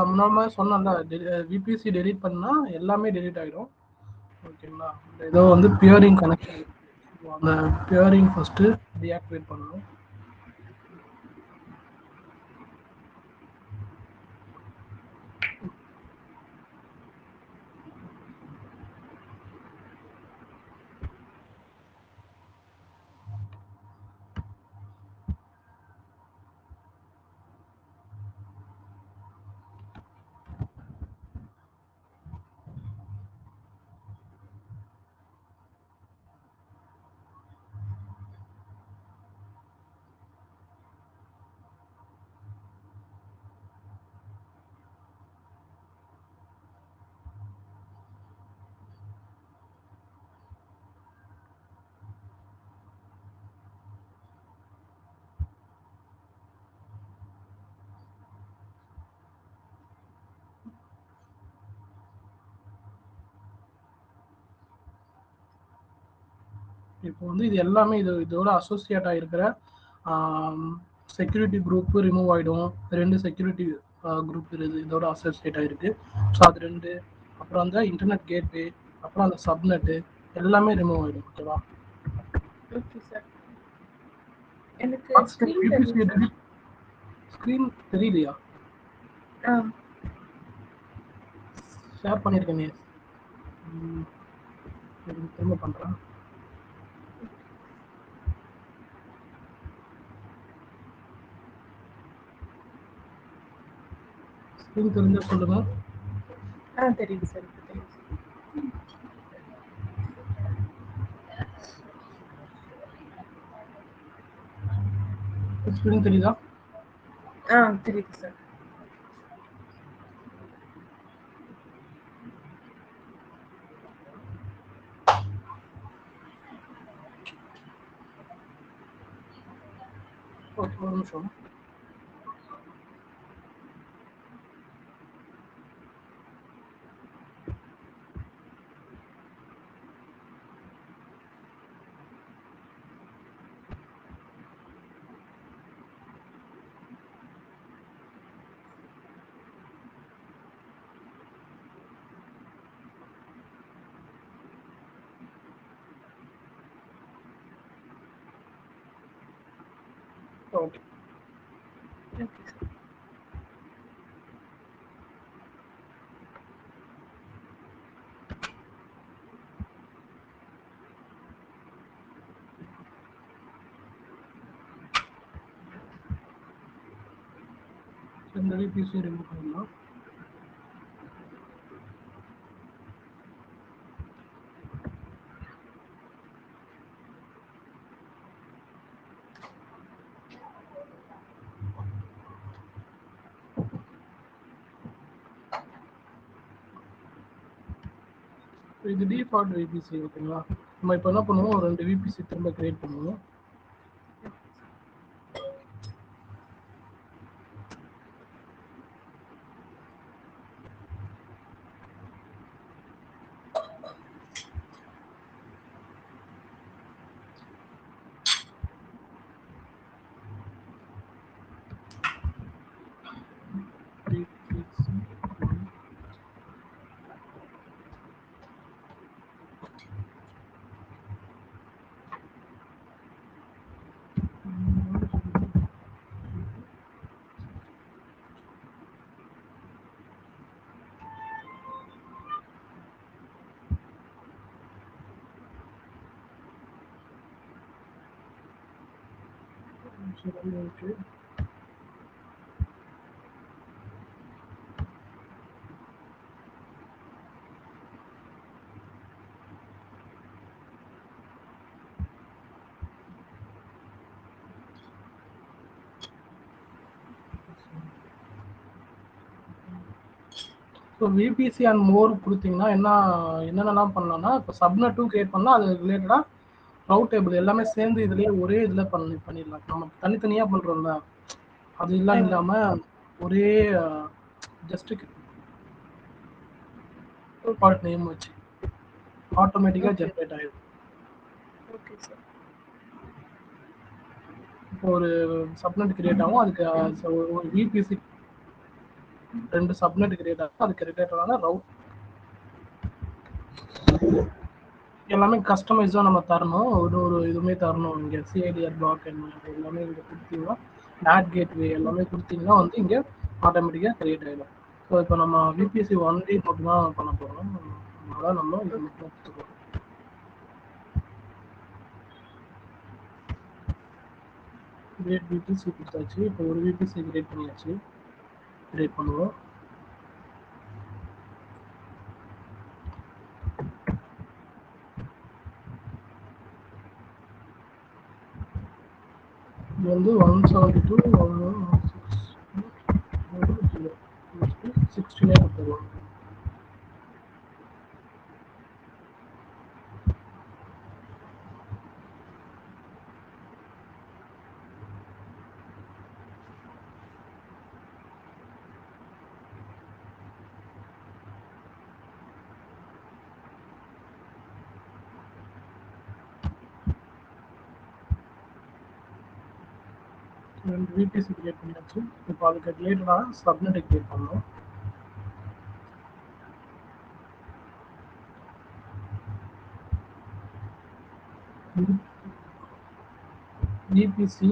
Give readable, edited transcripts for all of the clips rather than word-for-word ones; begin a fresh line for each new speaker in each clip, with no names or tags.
முன்னாடி சொன்னேன்ல, VBC delete பண்ணா எல்லாமே டெலீட் ஆகிடும். ஓகேங்களா? ஏதோ வந்து பியரிங் கனெக்ஷன், அந்த பியரிங் ஃபஸ்ட்டு டீஆக்டிவேட் பண்ணணும். இப்போ வந்து இது எல்லாமே இதோட அசோசியேட் ஆகிருக்கிற செக்யூரிட்டி குரூப் ரிமூவ் ஆகிடும். 2 செக்யூரிட்டி குரூப் இதோட அசோசியேட் ஆகிருக்கு. ஸோ அது 2, அப்புறம் அந்த இன்டர்நெட் கேட்வே, அப்புறம் அந்த சப்நெட்டு எல்லாமே ரிமூவ் ஆகிடும். ஓகேவா?
Okay sir. எனக்கு
ஸ்க்ரீன் தெரியலையா? ஷேர் பண்ணியிருக்கேனே, திரும்ப பண்ணுறேன். ஸ்க்ரீன் தெரிஞ்சா சொல்லுங்க.
தெரியுது சார்.
ஸ்க்ரீன் தெரியுதா?
தெரியுது சார்.
ஓகே, ஒரு நிமிஷம். ஓகே. இந்த விபிசி ரிமூவ் பண்ணலாம். இது டிஃபால்ட் விபிசி. ஓகேங்களா? நம்ம இப்போ என்ன பண்ணுவோம், 2 விபிசி திரும்ப கிரியேட் பண்ணுவோம். Okay. So VBC and more கொடுத்தீங்கன்னா என்னென்னலாம் பண்ணலாம்னா, இப்போ சப்நெட்டும் கிரியேட் பண்ணலாம். அது ரிலேட்டடாக ரவுட் டேபிள் எல்லாமே சேர்ந்து இதுலேயே ஒரே இதில் பண்ணிடலாம். நம்ம தனித்தனியாக பண்ணுறோம்ல, அது எல்லாம் இல்லாமல் ஒரே ஜஸ்ட் பார்ட் நேம் வச்சு ஆட்டோமேட்டிக்காக ஜென்ரேட் ஆகிடும்.
Okay sir.
இப்போ ஒரு சப்நெட் கிரியேட் ஆகும். அதுக்கு ஒரு விபிசி 2 சப்நெட் கிரியேட் ஆகும். அதுக்கு ரிலேட்டடான ரவுட் எல்லாமே கஸ்டமைஸாக நம்ம தரணும். ஒரு இதுவுமே தரணும். இங்கே சிஐடிஆர் பிளாக் என்ன எல்லாமே இங்கே கொடுத்தீங்கன்னா நேட் கேட்வே எல்லாமே கொடுத்தீங்கன்னா வந்து இங்கே ஆட்டோமேட்டிக்காக கிரியேட் ஆகிடும். ஸோ இப்போ நம்ம விபிஎஸ்சி 1 வீக் மட்டும் தான் பண்ண போகிறோம். அதனால் நம்ம இது மட்டும் எடுத்துக்கிறோம். கிரியேட் விபிஎஸ்சி கொடுத்தாச்சு. இப்போ ஒரு விபிஎஸ்சி கிரியேட் பண்ணியாச்சு. கிரியேட் பண்ணுவோம். இது வந்து 172.16 கொடுத்துருவோம். ரெண்டு விபிஎஸ்சி கிரியேட் பண்ணியாச்சு. இப்போ அதுக்கு ரிலேட்டடாக சப்நெட்டை கிரியேட் பண்ணணும். விபிசி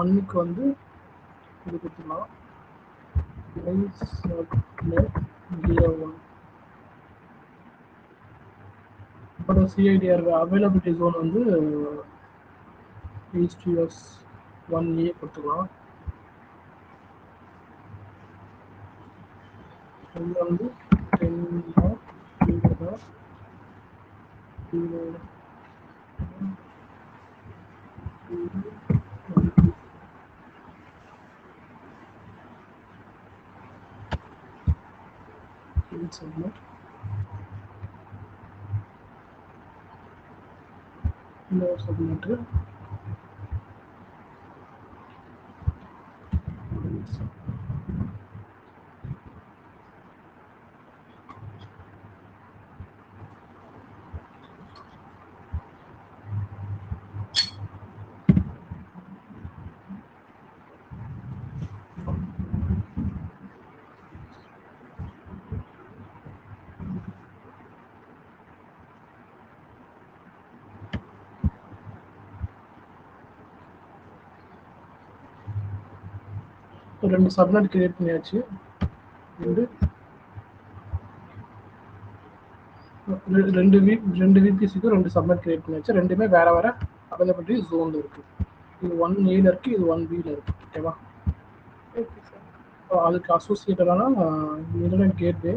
1க்கு வந்து இது கொடுத்துக்கலாம். அப்புறம் சிஐடிஆர் அவைலபிலிட்டி ஜோன் வந்து HTS 1A கொடுத்துக்கலாம். இங்கே வந்து 10 submit. No submit. ரெண்டு சப்நெட் கிரியேட் பண்ணியாச்சு. ரெண்டு விபிசிக்கு ரெண்டு சப்நெட் கிரியேட் பண்ணியாச்சு. ரெண்டுமே வேற வேற அவைலபிலிட்டி ஜோன்ல இருக்கு. இது 1Aல இருக்கு, இது 1Bல இருக்கு. ஓகேவா? அதுக்கு அசோசியேட்டடான இன்டர்நெட் கேட்வே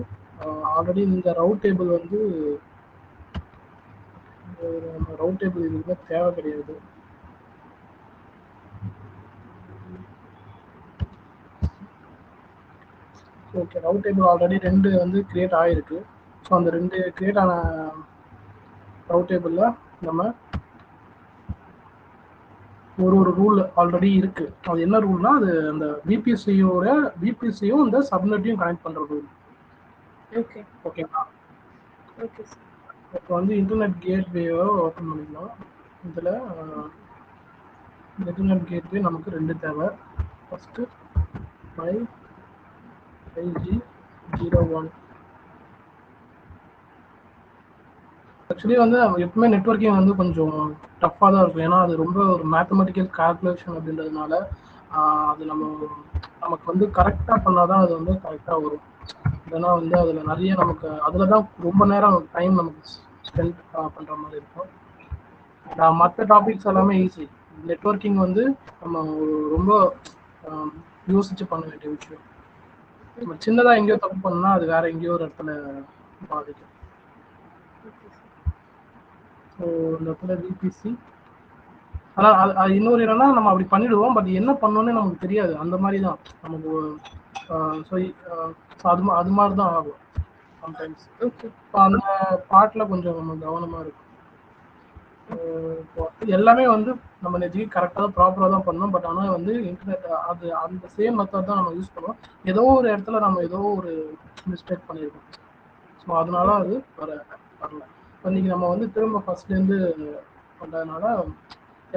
ஆல்ரெடி இந்த ரவுட் டேபிள் வந்து ரவுட் டேபிள் இதுக்கு தேவை கிடையாது. ஓகே, ரவுட் டேபிள் ஆல்ரெடி 2 வந்து கிரியேட் ஆகிருக்கு. ஸோ அந்த 2 கிரியேட் ஆன ரவுட் டேபிளில் நம்ம ஒரு ரூல் ஆல்ரெடி இருக்கு. அது என்ன ரூல்னா, அது அந்த விபிசியும் இந்த சப்நெட்டையும் கனெக்ட் பண்ணுற ரூல். ஓகேங்களா? இப்போ வந்து இன்டர்நெட் கேட்வேவை ஓப்பன் பண்ணிக்கலாம். இதில் இன்டர்நெட் கேட்வே நமக்கு 2 தேவை. First 5G01. ஆக்சுவலி வந்து எப்பவுமே நெட்வொர்க்கிங் வந்து கொஞ்சம் டஃப்பாக தான் இருக்கும். ஏன்னா அது ரொம்ப ஒரு மேத்தமெட்டிக்கல் கால்குலேஷன் அப்படின்றதுனால அது நமக்கு வந்து கரெக்டாக பண்ணால் தான் அது வந்து கரெக்டாக வரும். இல்லைன்னா வந்து அதில் நிறைய நமக்கு அதில் தான் ரொம்ப நேரம் டைம் நமக்கு ஸ்பெண்ட் பண்ணுற மாதிரி இருக்கும். மற்ற டாபிக்ஸ் எல்லாமே ஈஸி. நெட்வொர்க்கிங் வந்து நம்ம ரொம்ப யோசிச்சு பண்ண வேண்டிய விஷயம். நம்ம சின்னதாக எங்கேயோ தப்பு பண்ணால் அது வேற எங்கேயோ ஒரு இடத்துல பாதிக்கும். ஸோ இந்த இடத்துல விபிசி ஆனால் அது இன்னொரு என்னன்னா, நம்ம அப்படி பண்ணிடுவோம். பட் என்ன பண்ணோன்னே நமக்கு தெரியாது. அந்த மாதிரி தான் நமக்கு ஸோ அது மாதிரி தான் ஆகும் சம்டைம்ஸ். இப்போ அந்த பாட்டில் கொஞ்சம் நம்ம கவனமாக இருக்கும். எல்லாமே வந்து நம்ம நெஜிக்கு கரெக்டாக தான் ப்ராப்பராக தான் பண்ணோம். பட் ஆனால் வந்து இன்டர்நெட் அது அந்த சேம் மெத்தட் தான் நம்ம யூஸ் பண்ணுவோம். ஏதோ ஒரு இடத்துல நம்ம ஏதோ ஒரு மிஸ்டேக் பண்ணியிருக்கோம். ஸோ அதனால அது வரல. இப்போ இன்னைக்கு நம்ம வந்து திரும்ப ஃபர்ஸ்ட்லேருந்து பண்ணுறதுனால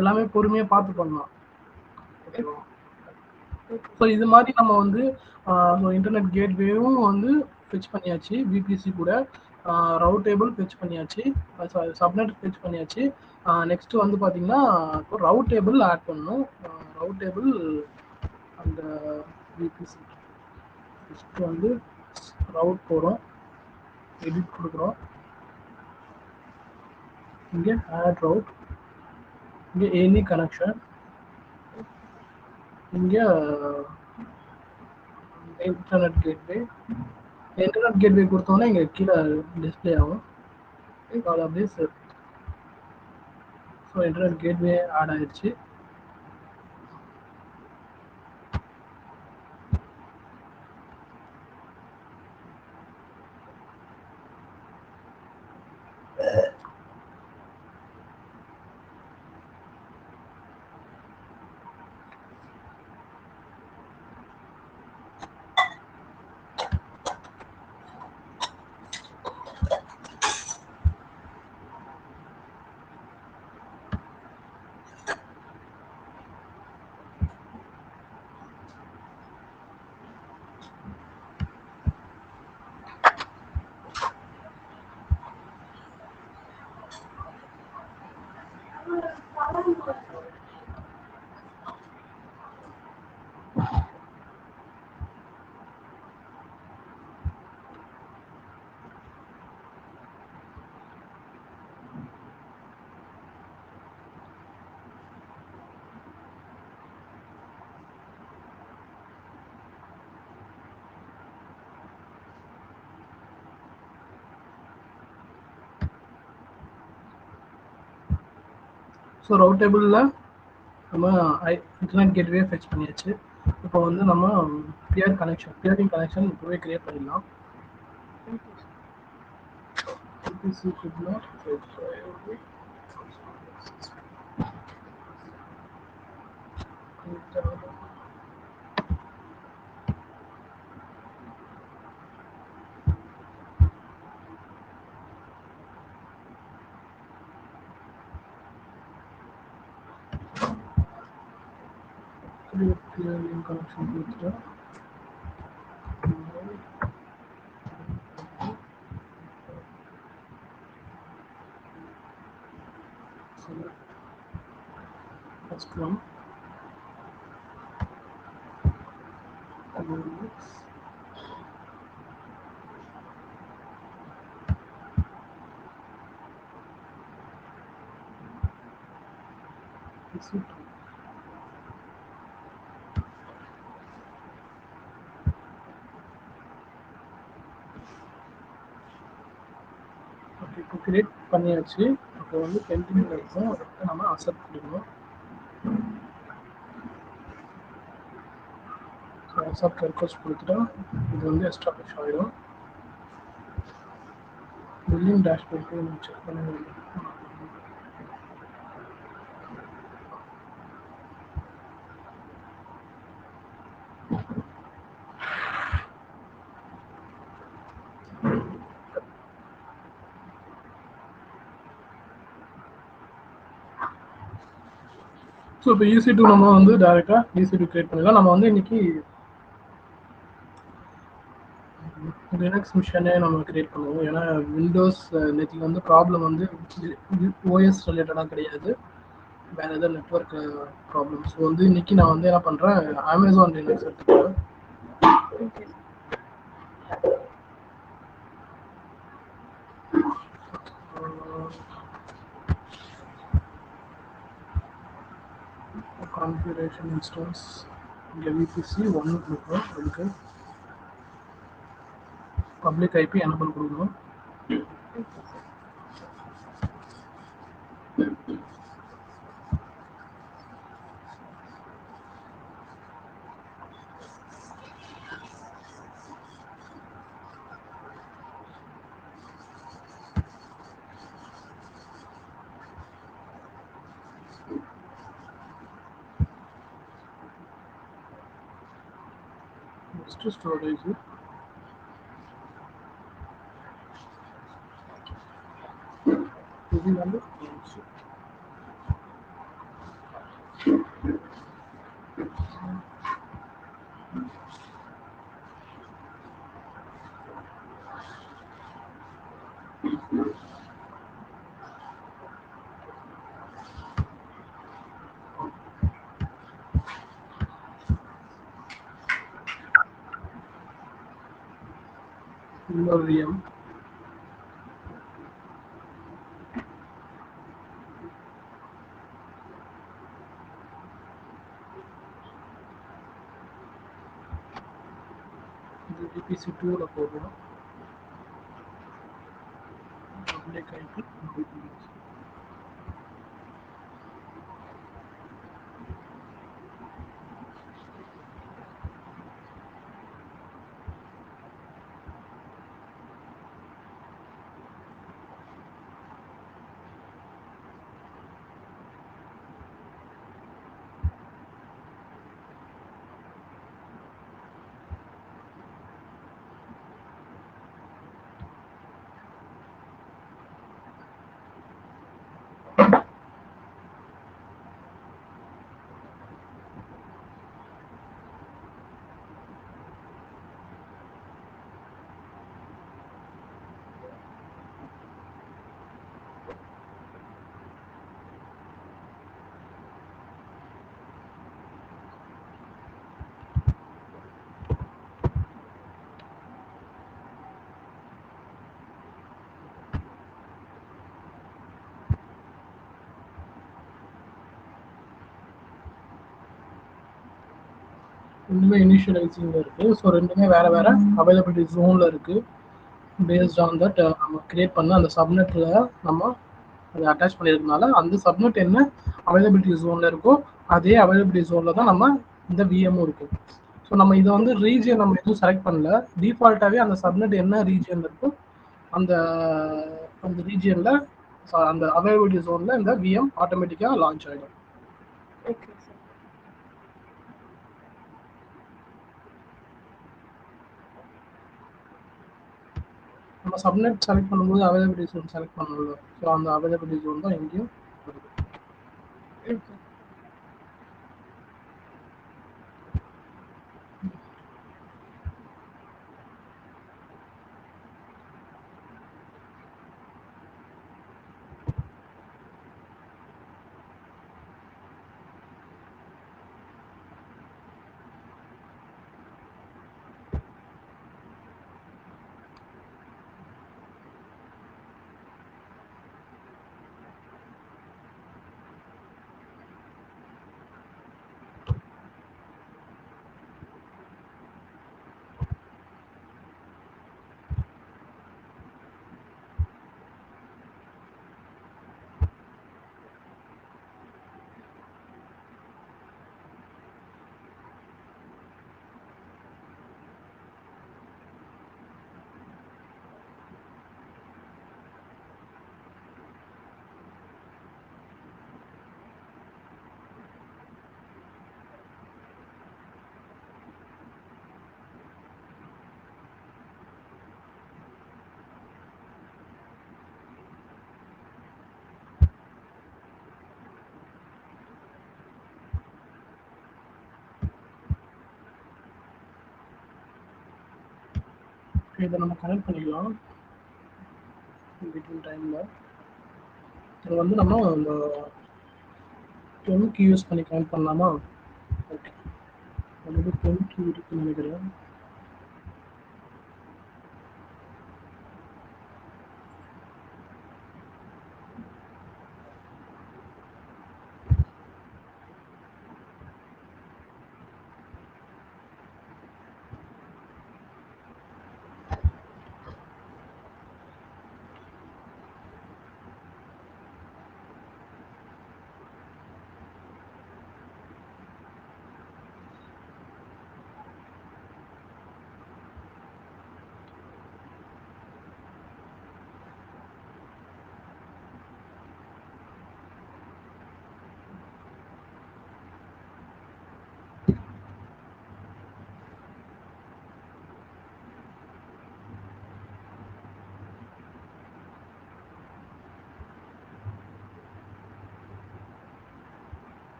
எல்லாமே பொறுமையாக பார்த்து பண்ணலாம். ஓகேவா?
ஓகே
ஸோ இது மாதிரி நம்ம வந்து இன்டர்நெட் கேட்வேவும் வந்து ஃபெச் பண்ணியாச்சு விபிசி கூட, ரவுட் டேபிள் ஃபெச் பண்ணியாச்சு, சப்நெட் ஃபெச் பண்ணியாச்சு. நெக்ஸ்ட் வந்து பார்த்தீங்கன்னா இப்போ ரவுட் டேபிள் ஆட் பண்ணணும். ரவுட் டேபிள் அந்த விபிசி ஃபஸ்ட்டு வந்து ரவுட் போகிறோம், எடிட் கொடுக்குறோம், இங்கே ஆட் ரவுட், இங்கே எனி கனெக்ஷன், இங்கே இன்டர்நெட் கேட்வே. இன்டர்நெட் கேட்வே கொடுத்தோன்னே இங்கே கீழே டிஸ்பிளே ஆகும். ஸோ அது அப்படியே sir. So internet gateway add ஆயிடுச்சு. ஸோ ரவுட் டேபிளில் நம்ம இன்டர்நெட் கேட்வே ஃபெச் பண்ணியாச்சு. இப்போ வந்து நம்ம பியரிங் கனெக்ஷன் இப்போவே கிரியேட் பண்ணிடலாம். VPC could not fetch priority. Create peering connection with first one. Okay, இப்போ கிரியேட் பண்ணியாச்சு. இப்போ வந்து பெண்டிங் இருக்கும், அதுக்கு நம்ம அக்செப்ட் கொடுக்கணும். அக்செப்ட் ரெக்வஸ்ட் கொடுத்துட்டா இது வந்து எஸ்டாப்ளிஷ் ஆகிடும். பில்லிங் டேஷ்போர்ட் செக் பண்ண வேண்டும். ஸோ இப்போ EC2 நம்ம வந்து டைரெக்டாக EC2 கிரியேட் பண்ணிடலாம். நம்ம வந்து இன்னைக்கு லினக்ஸ் மிஷனே நம்ம கிரியேட் பண்ணுவோம். ஏன்னா விண்டோஸ் நேற்று வந்து ப்ராப்ளம் வந்து ஓஎஸ் ரிலேட்டடாக கிடையாது, வேற ஏதாவது நெட்ஒர்க் ப்ராப்ளம். ஸோ வந்து இன்னைக்கு நான் வந்து என்ன பண்ணுறேன், அமேசான் லினக்ஸ் எடுத்துக்கிறேன். கான்ஃபிகரேஷன் இன்ஸ்டன்ஸ் இங்கே விபிசி 1 கொடுக்குறோம். அதுக்கு பப்ளிக் ஐபி எனபிள் கொடுக்கணும். நெக்ஸ்ட் ஸ்டோரேஜ் இது வந்து இன்னொரு விஎம். இது டிபிசி 2ல போகும். Public IP. ரெண்டுமே இனிஷியலைசிங்ல இருக்கு. ஸோ ரெண்டுமே வேற வேற அவைலபிலிட்டி ஜோன்ல இருக்கு. பேஸ்ட் ஆன் தட் நம்ம கிரியேட் பண்ண அந்த சப்நெட்ல நம்ம அதை அட்டாச் பண்ணியிருக்கனால அந்த சப்நெட் என்ன அவைலபிலிட்டி ஜோன்ல இருக்கோ அதே அவைலபிலிட்டி ஜோன்ல தான் நம்ம இந்த விஎம்மும் இருக்கு. ஸோ நம்ம இதை வந்து ரீஜியன் நம்ம எதுவும் செலக்ட் பண்ணல. டிஃபால்ட்டாகவே அந்த சப்நெட் என்ன ரீஜியன்ல இருக்கோ அந்த அந்த ரீஜியன்ல அந்த அவைலபிலிட்டி ஜோன்ல இந்த விஎம் ஆட்டோமேட்டிக்காக லான்ச் ஆகிடும்.
Okay sir.
நம்ம சப்நெட் செலக்ட் பண்ணும்போது அவைலபிலிட்டி ஜோன் செலக்ட் பண்ணல. ஸோ அந்த அவைலபிலிட்டி ஜோன் தான் இங்கேயும் வருது.
ஓகே.
இதை நம்ம கனெக்ட் பண்ணிக்கலாம் பிட்வீன் டைமில். இதை வந்து நம்ம இந்த டெம்க்கு யூஸ் பண்ணி கனெக்ட் பண்ணலாமா? ஓகே, அது டெம்க்கு இருக்குன்னு நினைக்கிறேன்.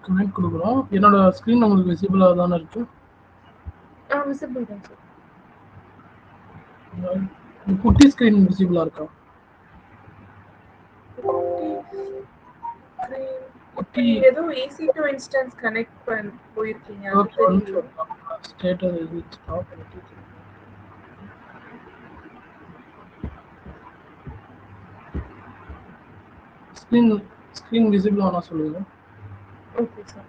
கனெக்ட் கொடுக்குறோம். என்னோட ஸ்க்ரீன் உங்களுக்கு விசிபிளாக தானே இருக்கு.
விசிபிள் தான் சார்.
குட்டி ஸ்க்ரீன் விசிபிளாக இருக்கா?
இப்போ நீங்க ஏதோ EC2 இன்ஸ்டன்ஸ் கனெக்ட் போயிருக்கீங்க, அது
ஓகே, ஒரு
தெரியல.
நிமிஷம் ஸ்டேட்டஸ் இது ஸ்டாப் பண்ணிட்டு ஸ்க்ரீன் விசிபிள் ஆனா சொல்லுங்க.
Okay sir.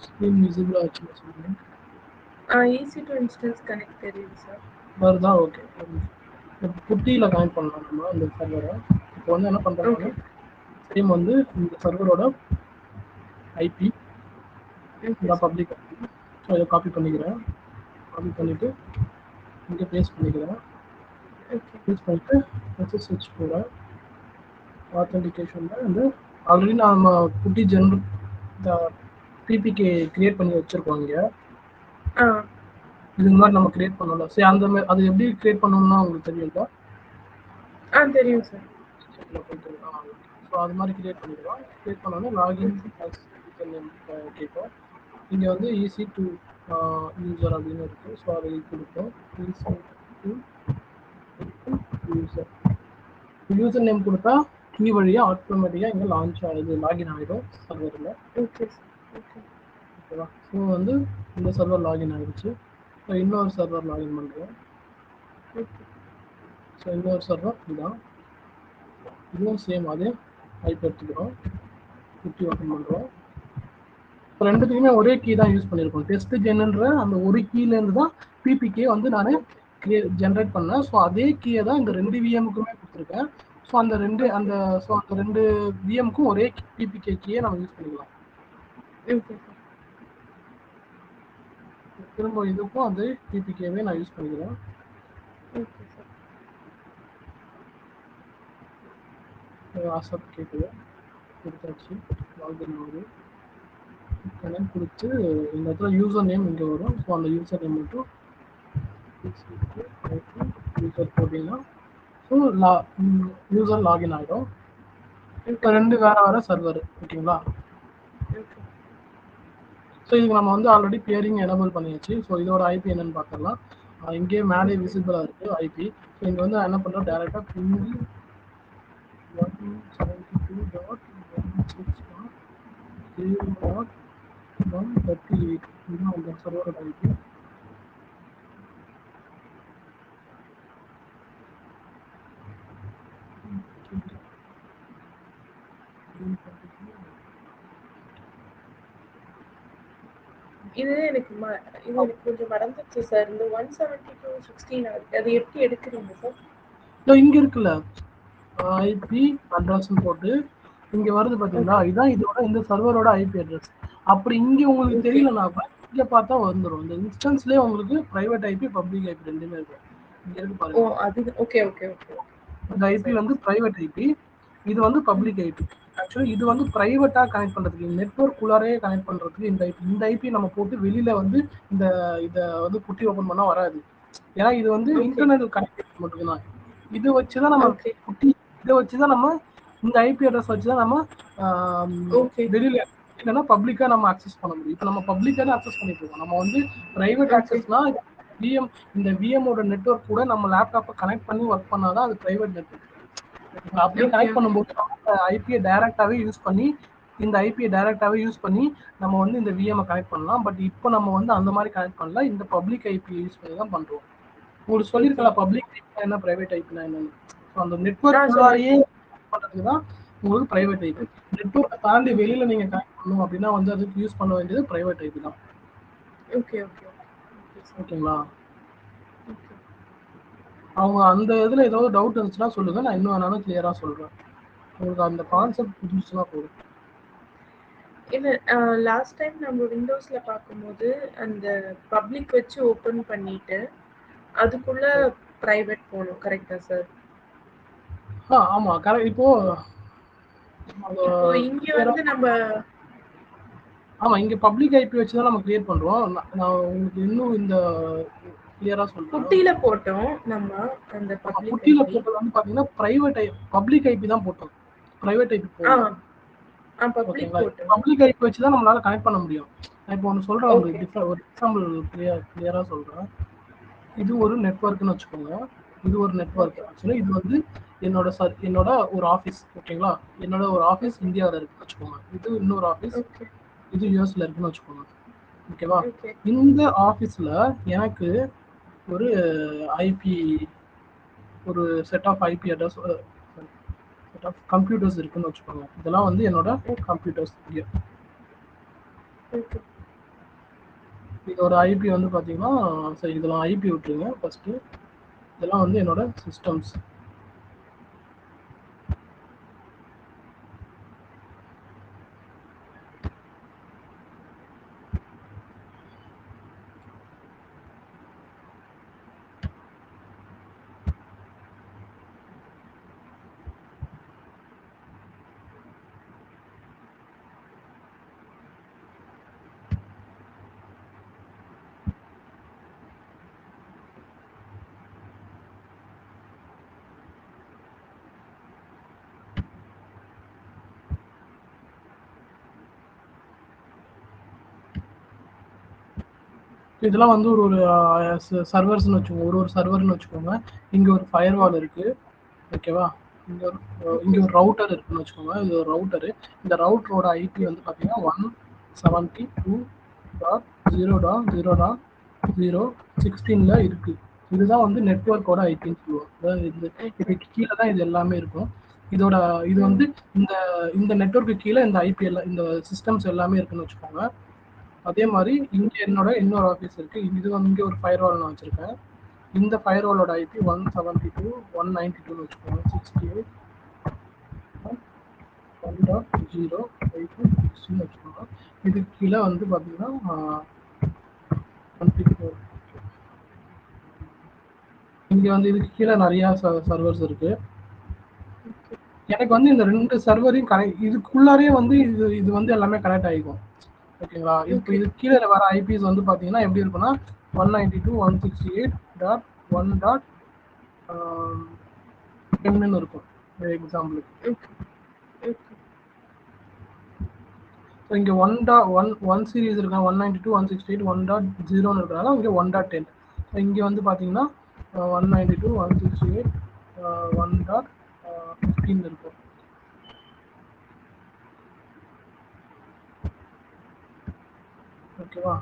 ஸ்க்ரீன் விசிபிள் ஆச்சுன்னு சொல்லுங்க.
EC2 இன்ஸ்டன்ஸ் கனெக்ட் தெரியுது சார்.
வருதா? ஓகே. குட்டியில் கனெக்ட் பண்ணலாம் நம்ம இந்த சர்வரை. இப்போ வந்து என்ன பண்ணுறோம்னா, சேம் வந்து இந்த சர்வரோட ஐபி இந்த பப்ளிக் ஐபி. ஸோ இதை காப்பி பண்ணிக்கிறேன். காப்பி பண்ணிவிட்டு இங்கே பேஸ்ட் பண்ணிக்கிறேன். பேஸ்ட் பண்ணிவிட்டு SSH போகிறேன். ஆத்தென்டிகேஷனில் வந்து ஆல்ரெடி நம்ம குட்டி ஜென்ரல் இந்த பிபிகே கிரியேட் பண்ணி வச்சுருக்கோம் இங்கே. இதுக்கு மாதிரி நம்ம கிரியேட் பண்ணல. சரி, அந்த மாதிரி அது எப்படி கிரியேட் பண்ணணும்னா உங்களுக்கு தெரியுங்களா?
தெரியும் சார்.
ஸோ அது மாதிரி கிரியேட் பண்ணிக்கலாம். கிரியேட் பண்ணோன்னா லாகின் கேட்போம். இங்கே வந்து EC2 யூசர் அப்படின்னு இருக்குது. ஸோ அதை கொடுப்போம். EC2 யூசர் யூசர் நேம் கொடுத்தா கீ வழியாக ஆட்டோமேட்டிக்காக இங்கே லான்ச் ஆகுது, லாகின் ஆகிடும் சர்வரில். ஓகேவா? ஸோ வந்து இந்த சர்வர் லாகின் ஆகிடுச்சு. ஸோ இன்னொரு சர்வர் லாகின் பண்ணுறோம். ஸோ இன்னொரு சர்வர் இதுதான். இதுவும் சேம் அதே ஐபி எடுத்துக்கிறோம். குட்டி ஓப்பன் பண்ணுறோம். இப்போ ரெண்டுத்துக்குமே ஒரே கீ தான் யூஸ் பண்ணியிருக்கோம். டெஸ்ட் ஜென்ன்ற அந்த ஒரு கீலேருந்து தான் பிபிகே வந்து நான் ஜென்ரேட் பண்ணேன். ஸோ அதே கீயை தான் இந்த 2 விஎம்க்குமே கொடுத்துருக்கேன். ஸோ அந்த ரெண்டு விஎம்க்கும் ஒரே பிபிகே கீயை நம்ம யூஸ் பண்ணிக்கலாம். திரும்ப இதுக்கும் அதே பிபிகேவே நான் யூஸ் பண்ணிக்கிறேன். வாட்ஸ்அப் கேட்குது, கொடுத்தாச்சு. லாகின் ஆகுது, கனெக்ட் கொடுத்து இந்த இடத்துல யூசர் நேம் இங்கே வரும். ஸோ அந்த யூசர் நேம் மட்டும் யூசர் போட்டிங்கன்னா ஸோ யூசர் லாகின் ஆகிடும். இப்போ ரெண்டு வேறு சர்வர். ஓகேங்களா? ஸோ இதுக்கு நம்ம வந்து ஆல்ரெடி பேரிங் எனபிள் பண்ணியாச்சு. ஸோ இதோட ஐபி என்னன்னு பார்த்துடலாம். இங்கே மேலே விசிபிளாக இருக்குது ஐபி. ஸோ இங்கே வந்து என்ன பண்ணுறோம், டேரெக்டாக பிங் 172.168 இதுதான் அந்த சர்வரோட ஐபி.
இது எனக்கு கொஞ்சம் மறந்துச்சு சார். இந்த 172.16 அது எப்படி எடுக்கிறீங்க சார்?
இங்க இருக்குல்ல ஐபி அட்ரஸ்ன்னு போட்டு இங்க வருது பாத்தீங்களா, இதான் இதோட இந்த சர்வரோட ஐபி அட்ரஸ். அப்படி இங்க உங்களுக்கு தெரியலனா இங்க பார்த்தா வந்துடும். இந்த இன்ஸ்டன்ஸ்லயே உங்களுக்கு பிரைவேட் ஐபி பப்ளிக் ஐபி ரெண்டுமே இருக்கும். இங்க இருக்கு பாருங்க.
அது ஓகே ஓகே ஓகே.
இந்த ஐபி வந்து பிரைவேட் ஐபி, இது வந்து பப்ளிக் ஐபி. ஆக்சுவலி இது வந்து பிரைவேட்டா கனெக்ட் பண்றதுக்கு, நெட்வொர்க் குள்ளாரே கனெக்ட் பண்றதுக்கு இந்த ஐபி நம்ம போட்டு வெளியில வந்து இத வந்து குட்டி ஓபன் பண்ணா வராது. ஏன்னா இது வந்து இன்டர்நெட் கனெக்ட் மட்டும்தான். இது வச்சுதான் நம்ம குட்டி இதை வச்சுதான் நம்ம இந்த ஐபி அட்ரஸ் வச்சுதான் நம்ம வெளியில இல்லைன்னா பப்ளிக்கா நம்ம அக்சஸ் பண்ண முடியும். இப்போ நம்ம பப்ளிக்கா அக்சஸ் பண்ணிட்டு இருக்கோம். நம்ம வந்து பிரைவேட் அக்சஸ்னா இந்த விஎமோட நெட்வொர்க் கூட நம்ம லேப்டாப்பை கனெக்ட் பண்ணி ஒர்க் பண்ணாதான் அது பிரைவேட் நெட்வொர்க். அப்படியே கனெக்ட் பண்ணும்போது ஐபியை டைரக்டாவே யூஸ் பண்ணி நம்ம வந்து இந்த விஎம் கனெக்ட் பண்ணலாம். பட் இப்போ நம்ம வந்து அந்த மாதிரி கனெக்ட் பண்ணலாம். இந்த பப்ளிக் ஐபி யூஸ் பண்ணி தான் பண்றோம். உங்களுக்கு சொல்லியிருக்கலாம் பப்ளிக் ஐபி என்ன, பிரைவேட் ஐபினா என்னன்னு. அந்த நெட்வொர்க் உள்ளாரையே பண்றதுக்கு தான் உங்களுக்கு பிரைவேட் ஐபி. நெட்வொர்க் தாண்டி வெளியில நீங்க கனெக்ட் பண்ணணும் அப்படின்னா வந்து அதுக்கு யூஸ் பண்ண வேண்டியது பிரைவேட் ஐபி தான். ஓகேங்களா? அவங்க அந்த இதுல ஏதாவது டவுட் இருந்துச்சுன்னா சொல்லுங்க, நான் இன்னும் வேணாலும் கிளியரா சொல்றேன். உங்களுக்கு அந்த கான்செப்ட் புரிஞ்சுச்சுன்னா போதும்.
இல்ல, லாஸ்ட் டைம் நம்ம விண்டோஸ்ல பார்க்கும்போது அந்த பப்ளிக் வச்சு ஓபன் பண்ணிட்டு அதுக்குள்ள பிரைவேட் போகணும். கரெக்டா சார்?
ஆமா கரெக்ட். இப்போ
இங்க வந்து நம்ம
ஆமா இங்க பப்ளிக் ஐபி வச்சு தான் நம்ம கிரியேட் பண்றோம். நான் உங்களுக்கு இன்னும் இந்த கிளியரா சொல்றேன்.
குட்டியில போட்டோம் நம்ம அந்த பப்ளிக்
குட்டியில
ஐபி.
போட்டது வந்து பாத்தீங்கன்னா பிரைவேட் பப்ளிக் ஐபி தான் போட்டோம். பிரைவேட் ஐபி
ஆ
போடல.
பப்ளிக்
ஓகேங்களா?
போட்டோம்.
பப்ளிக் ஐபி வச்சு தான் நம்மளால கனெக்ட் பண்ண முடியும். நான் இப்போ ஒன்று சொல்றேன்
ஓகே.
உங்களுக்கு ஒரு எக்ஸாம்பிள் கிளியரா சொல்றேன். இது ஒரு நெட்வொர்க்னு வச்சுக்கோங்க. இது ஒரு நெட்வொர்க்.
ஓகே.
ஆக்சுவலி இது வந்து என்னோட ஒரு ஆஃபீஸ். ஓகேங்களா? என்னோட ஒரு ஆஃபீஸ்
ஓகே.
இந்தியாவில் இருக்குன்னு வச்சுக்கோங்க. இது இன்னொரு ஆஃபீஸ்.
ஓகே.
இது யூஎஸ்ல இருக்குன்னு வச்சுக்கோங்க. ஓகேவா?
ஓகே.
இந்த ஆஃபீஸ்ல எனக்கு ஒரு ஐபி ஒரு set of IP address set of computers இருக்குன்னு வச்சுக்கோங்க. இதெல்லாம் வந்து என்னோட கம்ப்யூட்டர்ஸ் இங்கே.
ஓகே.
இதோட ஐபி வந்து பார்த்தீங்கன்னா சரி இதெல்லாம் ஐபி விட்டுருங்க ஃபஸ்ட்டு. இதெல்லாம் வந்து என்னோட சிஸ்டம்ஸ். இதெல்லாம் வந்து ஒரு சர்வர்ஸ்னு வச்சுக்கோங்க. ஒரு சர்வர்னு வச்சுக்கோங்க. இங்கே ஒரு ஃபயர் வால் இருக்குது. ஓகேவா? இங்கே ஒரு ரவுட்டர் இருக்குன்னு வச்சுக்கோங்க. இது ஒரு ரவுட்டரு. இந்த ரவுட்டரோட ஐபி வந்து பார்த்தீங்கன்னா 172.0.0.016 இருக்குது. இதுதான் வந்து நெட்வொர்க்கோட ஐபின்னு சொல்லுவோம். அதாவது இதுக்கு கீழே தான் இது எல்லாமே இருக்கும். இது வந்து இந்த நெட்வொர்க்கு கீழே இந்த ஐபி எல்லாம் இந்த சிஸ்டம்ஸ் எல்லாமே இருக்குன்னு வச்சுக்கோங்க. அதே மாதிரி இங்கே என்னோட இன்னொரு ஆஃபீஸ் இருக்கு. இது வந்து இங்கே ஒரு ஃபயர் வால் நான் வச்சிருக்கேன். இந்த ஃபயர் வாலோட ஐபி 172.192 வச்சுக்கோங்க. 68.1.0.5.16 வச்சுக்கோங்க. இதுக்கு கீழே வந்து பார்த்தீங்கன்னா 154. இங்கே வந்து இதுக்கு கீழே நிறையா சர்வர்ஸ் இருக்கு. எனக்கு வந்து இந்த 2 சர்வரையும் இதுக்குள்ளாரே வந்து இது வந்து எல்லாமே கனெக்ட் ஆகிக்கும். ஓகேங்களா? இப்போ இது கீழே வர ஐபிஸ் வந்து பார்த்தீங்கன்னா எப்படி இருக்குன்னா 192.168.1.10 இருக்கும் எக்ஸாம்பிளுக்கு. ஸோ இங்கே 1.1 சீரீஸ் இருக்கா 192.168.1.0 இருக்கிறனால இங்கே 1.10. ஸோ இங்கே வந்து பார்த்தீங்கன்னா 192.168.1.15 இருக்கும். ஓகேவா?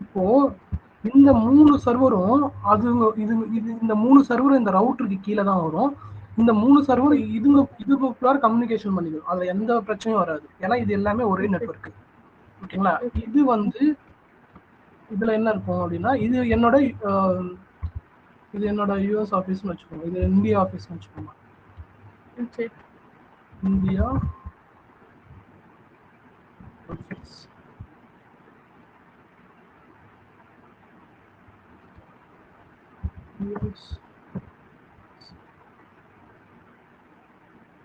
இப்போ இந்த 3 சர்வரும் இந்த 3 சர்வரும் இந்த ரவுட்டருக்கு கீழே தான் வரும். இந்த 3 சர்வர் இதுக்குள்ளார கம்யூனிகேஷன் பண்ணிடும். அதுல எந்த பிரச்சனையும் வராது. ஏன்னா இது எல்லாமே ஒரே நெட்வொர்க். ஓகேங்களா? இது வந்து இதுல என்ன இருக்கும் அப்படின்னா இது என்னோட யூஎஸ் ஆஃபீஸ்னு வச்சுக்கோங்க. இது இந்தியா ஆஃபீஸ்னு வச்சுக்கோங்க. India office.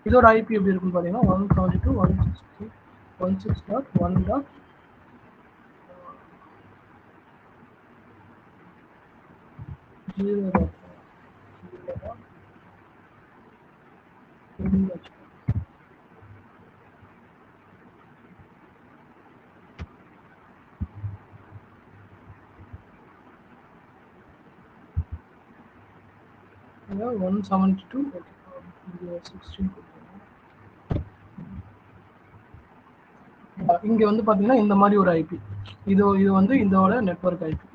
இதோட ஐபி எப்படி இருக்குன்னு பார்த்தீங்கன்னா 172.168.16.1.0. Yeah, 172. Okay. 16. இங்க வந்து பாத்தீங்கன்னா இந்த மாதிரி ஒரு ஐபி. இது வந்து இதோட நெட்வொர்க் ஐபி.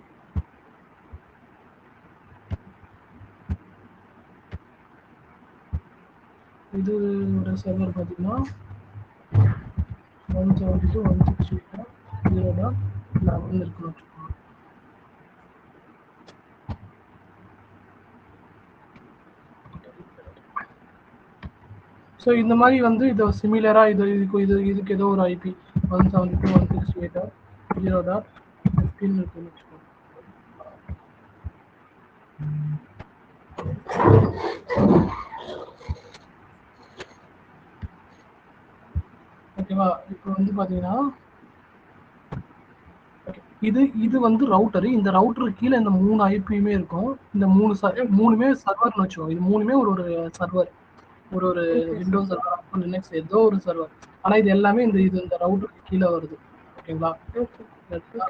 இது ஒரு சர்வர் பார்த்தீங்கன்னா 172.168.0.11 இருக்குன்னு வச்சுக்கோங்க. ஸோ இந்த மாதிரி வந்து இது சிமிலராக இதுக்கு ஏதோ ஒரு ஐபி 172.168.0.15 இருக்குன்னு வச்சுக்கோங்க. ஓகேவா? இப்போ வந்து பார்த்தீங்கன்னா இது வந்து ரவுட்டரு. இந்த ரவுட்டருக்கு கீழே இந்த 3 ஐபியுமே இருக்கும். இந்த 3மே சர்வர்னு வச்சுக்கோங்க. இது 3மே ஒரு சர்வர். ஒரு விண்டோஸ் சர்வர், லினக்ஸ் ஏதோ ஒரு சர்வர். ஆனா இது எல்லாமே இந்த ரவுட்டருக்கு கீழே வருது. ஓகேங்களா?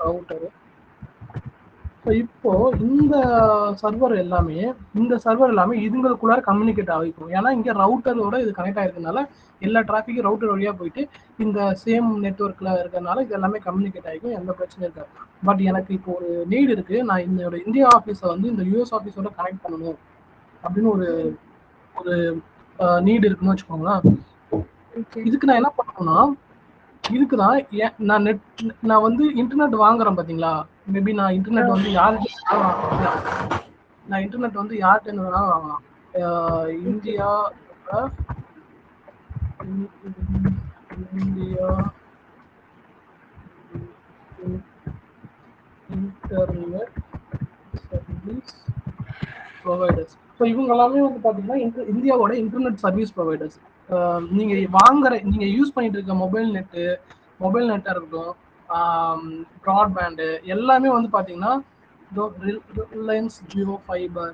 ரவுட்டரு. இப்போ இந்த சர்வர் எல்லாமே இதுங்களுக்குள்ளார கம்யூனிகேட் ஆகிக்கும். ஏன்னா இங்க ரவுட்டரோட இது கனெக்ட் ஆயிருக்கனால எல்லா டிராஃபிக்கும் ரவுட்டர் வழியா போயிட்டு இந்த சேம் நெட்வொர்க்ல இருக்கறனால இது எல்லாமே கம்யூனிகேட் ஆகிக்கும். எந்த பிரச்சனையும் இருக்காது. பட் எனக்கு இப்போ ஒரு நீட் இருக்கு. நான் என்னோட இந்தியா ஆஃபீஸை வந்து இந்த யூஎஸ் ஆஃபீஸோட கனெக்ட் பண்ணணும் அப்படின்னு ஒரு நீட் இருக்குன்னு வச்சுக்கோங்களேன். இதுக்கு நான் என்ன பண்ணணும்னா இதுக்குதான் நான் வந்து இன்டர்நெட் வாங்குறேன் பாத்தீங்களா? மேபி நான் இன்டர்நெட் வந்து யார்கிட்ட வேணாலும் வாங்கலாம். India internet service providers. So இவங்க எல்லாமே வந்து பார்த்தீங்கன்னா இந்தியாவோட இன்டர்நெட் சர்வீஸ் ப்ரொவைடர்ஸ். நீங்க யூஸ் பண்ணிட்டு இருக்க மொபைல் நெட்டாக இருக்கட்டும், ப்ராட்பேண்டு எல்லாமே வந்து பார்த்தீங்கன்னா ரிலையன்ஸ் ஜியோ ஃபைபர்,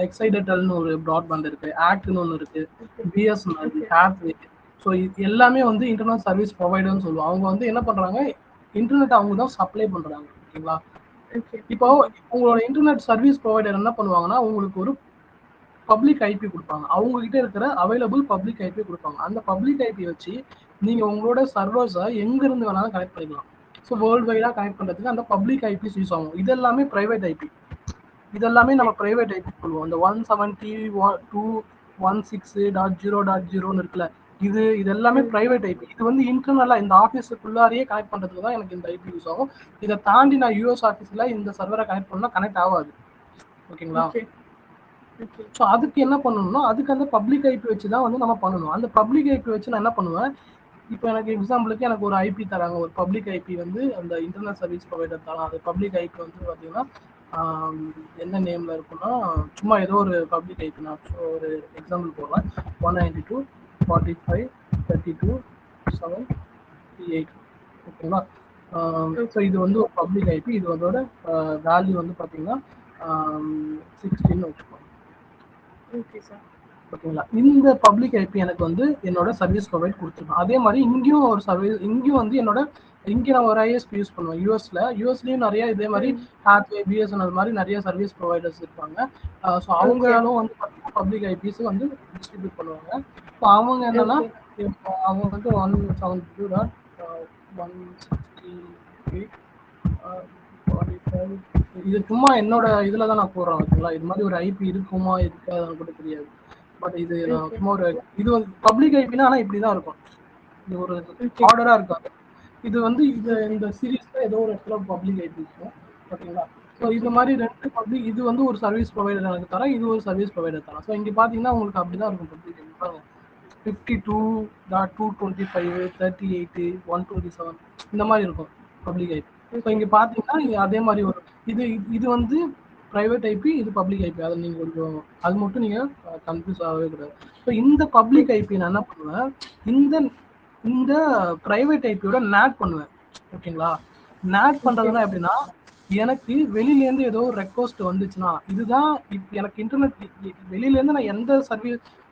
எக்ஸைடெல்னு ஒரு ப்ராட்பேண்ட் இருக்கு, ஆக்ட்னு ஒன்று இருக்கு, பிஎஸ்என்எல், ஹேத்வே. ஸோ இது எல்லாமே வந்து இன்டர்நெட் சர்வீஸ் ப்ரொவைடர்னு சொல்லுவோம். அவங்க வந்து என்ன பண்றாங்க, இன்டர்நெட் அவங்க தான் சப்ளை பண்றாங்க. ஓகேங்களா? இப்போ உங்களோட இன்டர்நெட் சர்வீஸ் ப்ரொவைடர் என்ன பண்ணுவாங்கன்னா உங்களுக்கு ஒரு பப்ளிக் ஐபி கொடுப்பாங்க. அவங்க கிட்ட இருக்கிற அவைலபிள் பப்ளிக் ஐபி கொடுப்பாங்க. அந்த பப்ளிக் ஐபி வச்சு நீங்க உங்களோட சர்வர்ஸை எங்க இருந்து வேணாலும் கனெக்ட் பண்ணிக்கலாம். ஸோ வேர்ல்டு வைடா கனெக்ட் பண்றதுக்கு அந்த பப்ளிக் ஐபிஸ் யூஸ் ஆகும். இது எல்லாமே பிரைவேட் ஐபி. இதெல்லாமே நம்ம பிரைவேட் ஐபி சொல்லுவோம். இந்த 170.216.0.0ன்னு இருக்குல்ல, இது எல்லாமே பிரைவேட் ஐபி. இது வந்து இன்டர்னலா இந்த ஆஃபீஸுக்குள்ளாரையே கனெக்ட் பண்றதுக்கு தான் எனக்கு இந்த ஐபி யூஸ் ஆகும். இதை தாண்டி நான் யூஎஸ் ஆஃபீஸ்ல இந்த சர்வரை கனெக்ட் பண்ணா கனெக்ட் ஆகாது. ஓகேங்களா? ஸோ அதுக்கு என்ன பண்ணணும்னா அதுக்கு அந்த பப்ளிக் ஐபி வச்சு தான் வந்து நம்ம பண்ணணும். அந்த பப்ளிக் ஐபி வச்சு நான் என்ன பண்ணுவேன், இப்போ எனக்கு எக்ஸாம்பிளுக்கு எனக்கு ஒரு ஐபி தராங்க, ஒரு பப்ளிக் ஐபி வந்து அந்த இன்டர்நெட் சர்வீஸ் ப்ரொவைடர் தராங்க. அது பப்ளிக் ஐபி வந்து பார்த்தீங்கன்னா என்ன நேம்ல இருக்குன்னா சும்மா ஏதோ ஒரு பப்ளிக் ஐபி. நான் ஒரு எக்ஸாம்பிள் போடுறேன். 192.45.32.7.8. ஓகேங்களா? ஸோ இது வந்து ஒரு பப்ளிக் ஐபி. இது அதோட வேல்யூ வந்து பார்த்தீங்கன்னா 16 வச்சுக்கோங்க. ஓகேங்களா? இந்த பப்ளிக் ஐபி எனக்கு வந்து என்னோட சர்வீஸ் ப்ரொவைட் கொடுத்துருக்கோம். அதே மாதிரி இங்கேயும் வந்து இங்கே நான் ஒரு ஐஎஸ்பி யூஸ் பண்ணுவேன். யூஎஸ்லயும் நிறைய இதே மாதிரி ஹேத்வே, பிஎஸ்என்எல் மாதிரி நிறைய சர்வீஸ் ப்ரொவைடர்ஸ் இருப்பாங்க. ஸோ அவங்களும் வந்து பப்ளிக் ஐபிஸ் வந்து டிஸ்ட்ரிபியூட் பண்ணுவாங்க. ஸோ அவங்க என்னன்னா அவங்க வந்து 172.168.45 இது சும்மா என்னோட இதுல தான் நான் போடுறேன். ஓகேங்களா? இது மாதிரி ஒரு ஐபி இருக்குமா இருக்காதுன்னு கூட தெரியாது. பட் இது நான் சும்மா இது வந்து பப்ளிக் ஐபினா ஆனா இப்படிதான் இருக்கும். இது ஒரு ஆர்டரா இருக்காது. இது வந்து இந்த சீரீஸ்ல ஏதோ ஒரு இடத்துல பப்ளிக் ஐபி இருக்கும். ஓகேங்களா? ஸோ இந்த மாதிரி 2 பப்ளிக், இது வந்து ஒரு சர்வீஸ் ப்ரொவைடர் எனக்கு தரேன், இது ஒரு சர்வீஸ் ப்ரொவைடர் தரேன். ஸோ இங்க பாத்தீங்கன்னா உங்களுக்கு அப்படிதான் இருக்கும் பப்ளிக் ஐபி. பாருங்க, 52.225, 38, 127 இந்த மாதிரி இருக்கும் பப்ளிக் ஐபி. ஸோ இங்க பாத்தீங்கன்னா அதே மாதிரி ஒரு இது வந்து பிரைவேட் ஐபி, இது பப்ளிக் ஐபி. அதை நீங்க கொஞ்சம் அது மட்டும் நீங்க கன்ஃபியூஸ் ஆகவே கூடாது. ஸோ இந்த பப்ளிக் ஐபி நான் என்ன பண்ணுவேன், இந்த பிரைவேட் ஐபியோட நேட் பண்ணுவேன். ஓகேங்களா? நேட் பண்றதுன்னா எப்படின்னா, எனக்கு வெளியில இருந்து ஏதோ ஒரு ரெக்வஸ்ட் வந்துச்சுன்னா, இதுதான் எனக்கு இன்டர்நெட் வெளியில இருந்து நான்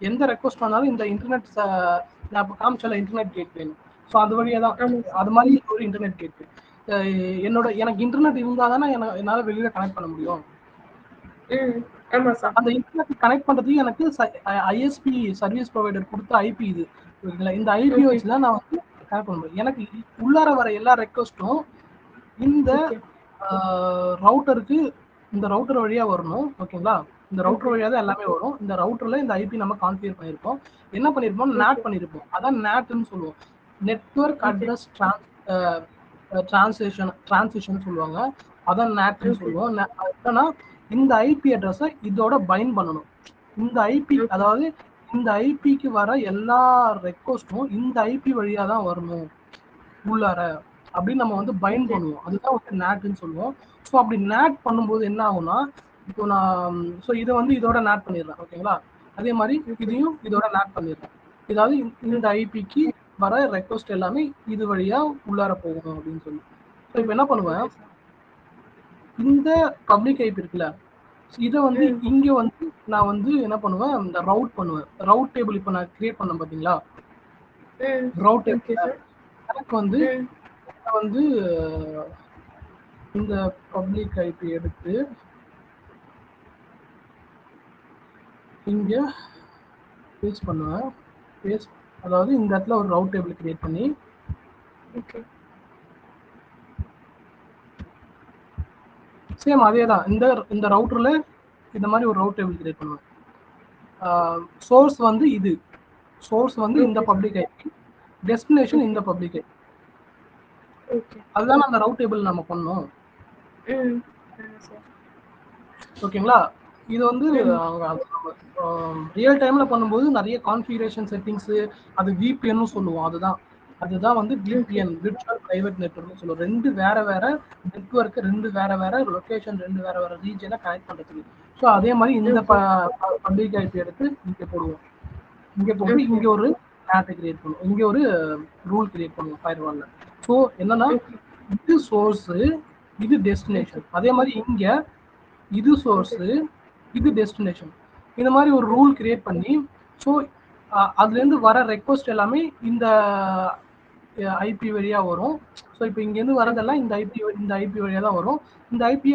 எந்த ரெக்வஸ்ட் பண்ணாலும் இந்த இன்டர்நெட் நான் இப்போ காமிச்சால இன்டர்நெட் கேட்வே. ஸோ அது வழியா தான் அது மாதிரி ஒரு இன்டர்நெட் கேட்வே. எனக்கு இன்டர்நெட் இருந்தா தானே என்னால வெளியில கனெக்ட் பண்ண முடியும். அந்த இன்டர்நெட் கனெக்ட் பண்றதுக்கு எனக்கு ஐஎஸ்பி சர்வீஸ் ப்ரொவைடர் கொடுத்த ஐபி இது. இந்த ஐபி வச்சு தான் நான் வந்து கனெக்ட் பண்ண முடியும். எனக்கு உள்ளார வர எல்லா ரெக்வஸ்ட்டும் இந்த ரவுட்டருக்கு இந்த ரவுட்டர் வழியா வரணும். ஓகேங்களா? இந்த ரவுட்டர் வழியா தான் எல்லாமே வரும். இந்த ரவுட்டர்ல இந்த ஐபி நம்ம கான்ஃபிகர் பண்ணிருப்போம். என்ன பண்ணிருப்போம், நேட் பண்ணிருப்போம். அதான் நேட்னு சொல்லுவோம். நெட்வொர்க் அட்ரஸ் டிரான்சிஷன் சொல்லுவாங்க. அதான் நேட்னு சொல்லுவோம். என்னன்னா இந்த ஐபி அட்ரஸை இதோட பைண்ட் பண்ணணும். இந்த ஐபி, அதாவது இந்த ஐபிக்கு வர எல்லா ரெக்வஸ்டும் இந்த ஐபி வழியா தான் வரணும் உள்ளார அப்படின்னு நம்ம வந்து பைண்ட் பண்ணுவோம். அதுதான் வந்து நேட்னு சொல்லுவோம். ஸோ அப்படி நேட் பண்ணும்போது என்ன ஆகும்னா, இப்போ நான் ஸோ இதை வந்து இதோட நேட் பண்ணிடுறேன். ஓகேங்களா? அதே மாதிரி இதையும் இதோட நேட் பண்ணிடுறேன். இதாவது இந்த ஐபிக்கு வர ரெக்வஸ்ட் எல்லாமே இது வழியா உள்ளார போகணும் அப்படின்னு சொல்லி. ஸோ இப்போ என்ன பண்ணுவேன், இந்த பப்ளிக் ஐபி இருக்குல்ல, இதை வந்து இங்க வந்து நான் வந்து என்ன பண்ணுவேன், இந்த ரவுட் பண்ணுவேன். ரவுட் டேபிள் இப்போ நான் கிரியேட் பண்ணேன் பாத்தீங்களா, ரவுட் டேபிள் எனக்கு வந்து இந்த பப்ளிக் ஐபி எடுத்து இங்க பேஸ்ட் பண்ணுவேன். பேஸ்ட், அதாவது இந்த இடத்துல ஒரு ரவுட் டேபிள் கிரியேட் பண்ணி சேம் அதே தான் இந்த ரவுட்டர்ல இந்த மாதிரி ஒரு ரவுட் டேபிள் கிரியேட் பண்ணுவேன். சோர்ஸ் வந்து இது, சோர்ஸ் வந்து இந்த பப்ளிக் ஐபி, டெஸ்டினேஷன் இந்த பப்ளிக் ஐபி. அதுதான் அந்த ரவுட் டேபிள் நம்ம பண்ணோம். ஓகேங்களா? இது வந்து ரியல் டைம்ல பண்ணும்போது நிறைய கான்ஃபிகரேஷன் செட்டிங்ஸ், அது விபிஎன் சொல்லுவோம். அதுதான் வந்து விபிஎன், விர்ச்சுவல் பிரைவேட் நெட்வொர்க்னு சொல்லுவோம். ரெண்டு வேற வேற நெட்வொர்க், ரெண்டு வேற வேற லொகேஷன், ரெண்டு வேற வேற ரீஜனை கனெக்ட் பண்றதுக்கு. ஸோ அதே மாதிரி இந்த பப்ளிக் ஐபி எடுத்து இங்க போடுவோம். இங்க போட்டு இங்க ஒரு நேட் கிரியேட் பண்ணுவோம், இங்க ஒரு ரூல் கிரியேட் பண்ணுவோம் ஃபயர்வால்ல. ஸோ என்னன்னா, இது சோர்ஸ், இது டெஸ்டினேஷன். அதே மாதிரி இங்க இது சோர்ஸ், இது டெஸ்டினேஷன். இந்த மாதிரி ஒரு ரூல் கிரியேட் பண்ணி, ஸோ அதுல இருந்து வர ரெக்வஸ்ட் எல்லாமே இந்த ஐபி வழியா வரும். ஸோ இப்போ இங்க இருந்து வரதெல்லாம் இந்த ஐபி வழியா தான் வரும். இந்த ஐபி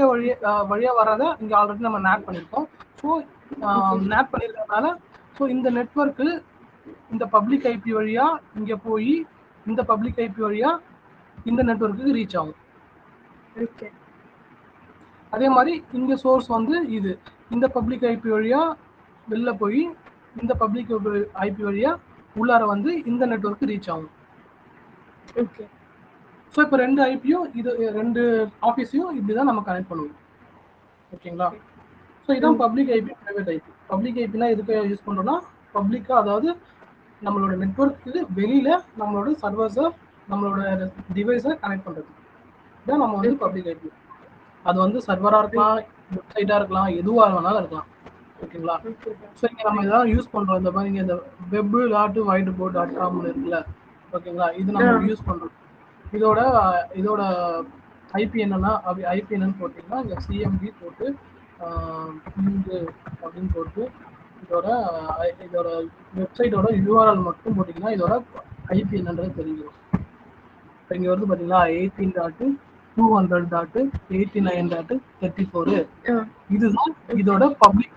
வழியா வரத இங்க ஆல்ரெடி நம்ம நேட் பண்ணிருக்கோம். ஸோ நேட் பண்ணிருக்கனால ஸோ இந்த நெட்வொர்க்கு இந்த பப்ளிக் ஐபி வழியா இங்க போய் இந்த பப்ளிக் ஐபி வழியா இந்த நெட்வொர்க்குக்கு ரீச் ஆகும். அதே மாதிரி இங்க சோர்ஸ் வந்து இது இந்த பப்ளிக் ஐபி வழியா வெளில போய் இந்த பப்ளிக் ஐபி வழியா உள்ளார வந்து இந்த நெட்வொர்க்கு ரீச் ஆகும். ஸோ இப்போ ரெண்டு ஐபியும் இது ரெண்டு ஆஃபீஸையும் இப்படிதான் நம்ம கனெக்ட் பண்ணுவோம். ஓகேங்களா? ஸோ இதான் public IP, private IP. Public ஐபினா எதுக்கு யூஸ் பண்றோம்னா, பப்ளிக்கா, அதாவது நம்மளோட நெட்வொர்க்கு வெளியில நம்மளோட சர்வர்ஸை, நம்மளோட டிவைஸை கனெக்ட் பண்றது தான் நம்ம வந்து பப்ளிக் ஐபி. அது வந்து சர்வரா இருக்கலாம், வெப்சைட்டா இருக்கலாம், எதுவா வேணாலும் இருக்கலாம். ஓகேங்களா? ஸோ இங்க நம்ம இதெல்லாம் யூஸ் பண்றோம். இந்த மாதிரி இந்த web.whiteboard.com இருக்குல்ல, ஓகேங்களா, இது நம்ம யூஸ் பண்றோம். இதோட ஐபி என்னன்னா, ஐபி என்னன்னு போட்டீங்கன்னா இங்க சிஎம்பி போட்டு அப்படின்னு போட்டு இதோட வெப்சைட்டோட யூஆர்எல் மட்டும் போட்டீங்கன்னா இதோட ஐபி என்னன்றது தெரியும். இப்போ இங்க வந்து பாத்தீங்கன்னா 18.200.89.34 இதுதான் இதோட பப்ளிக்.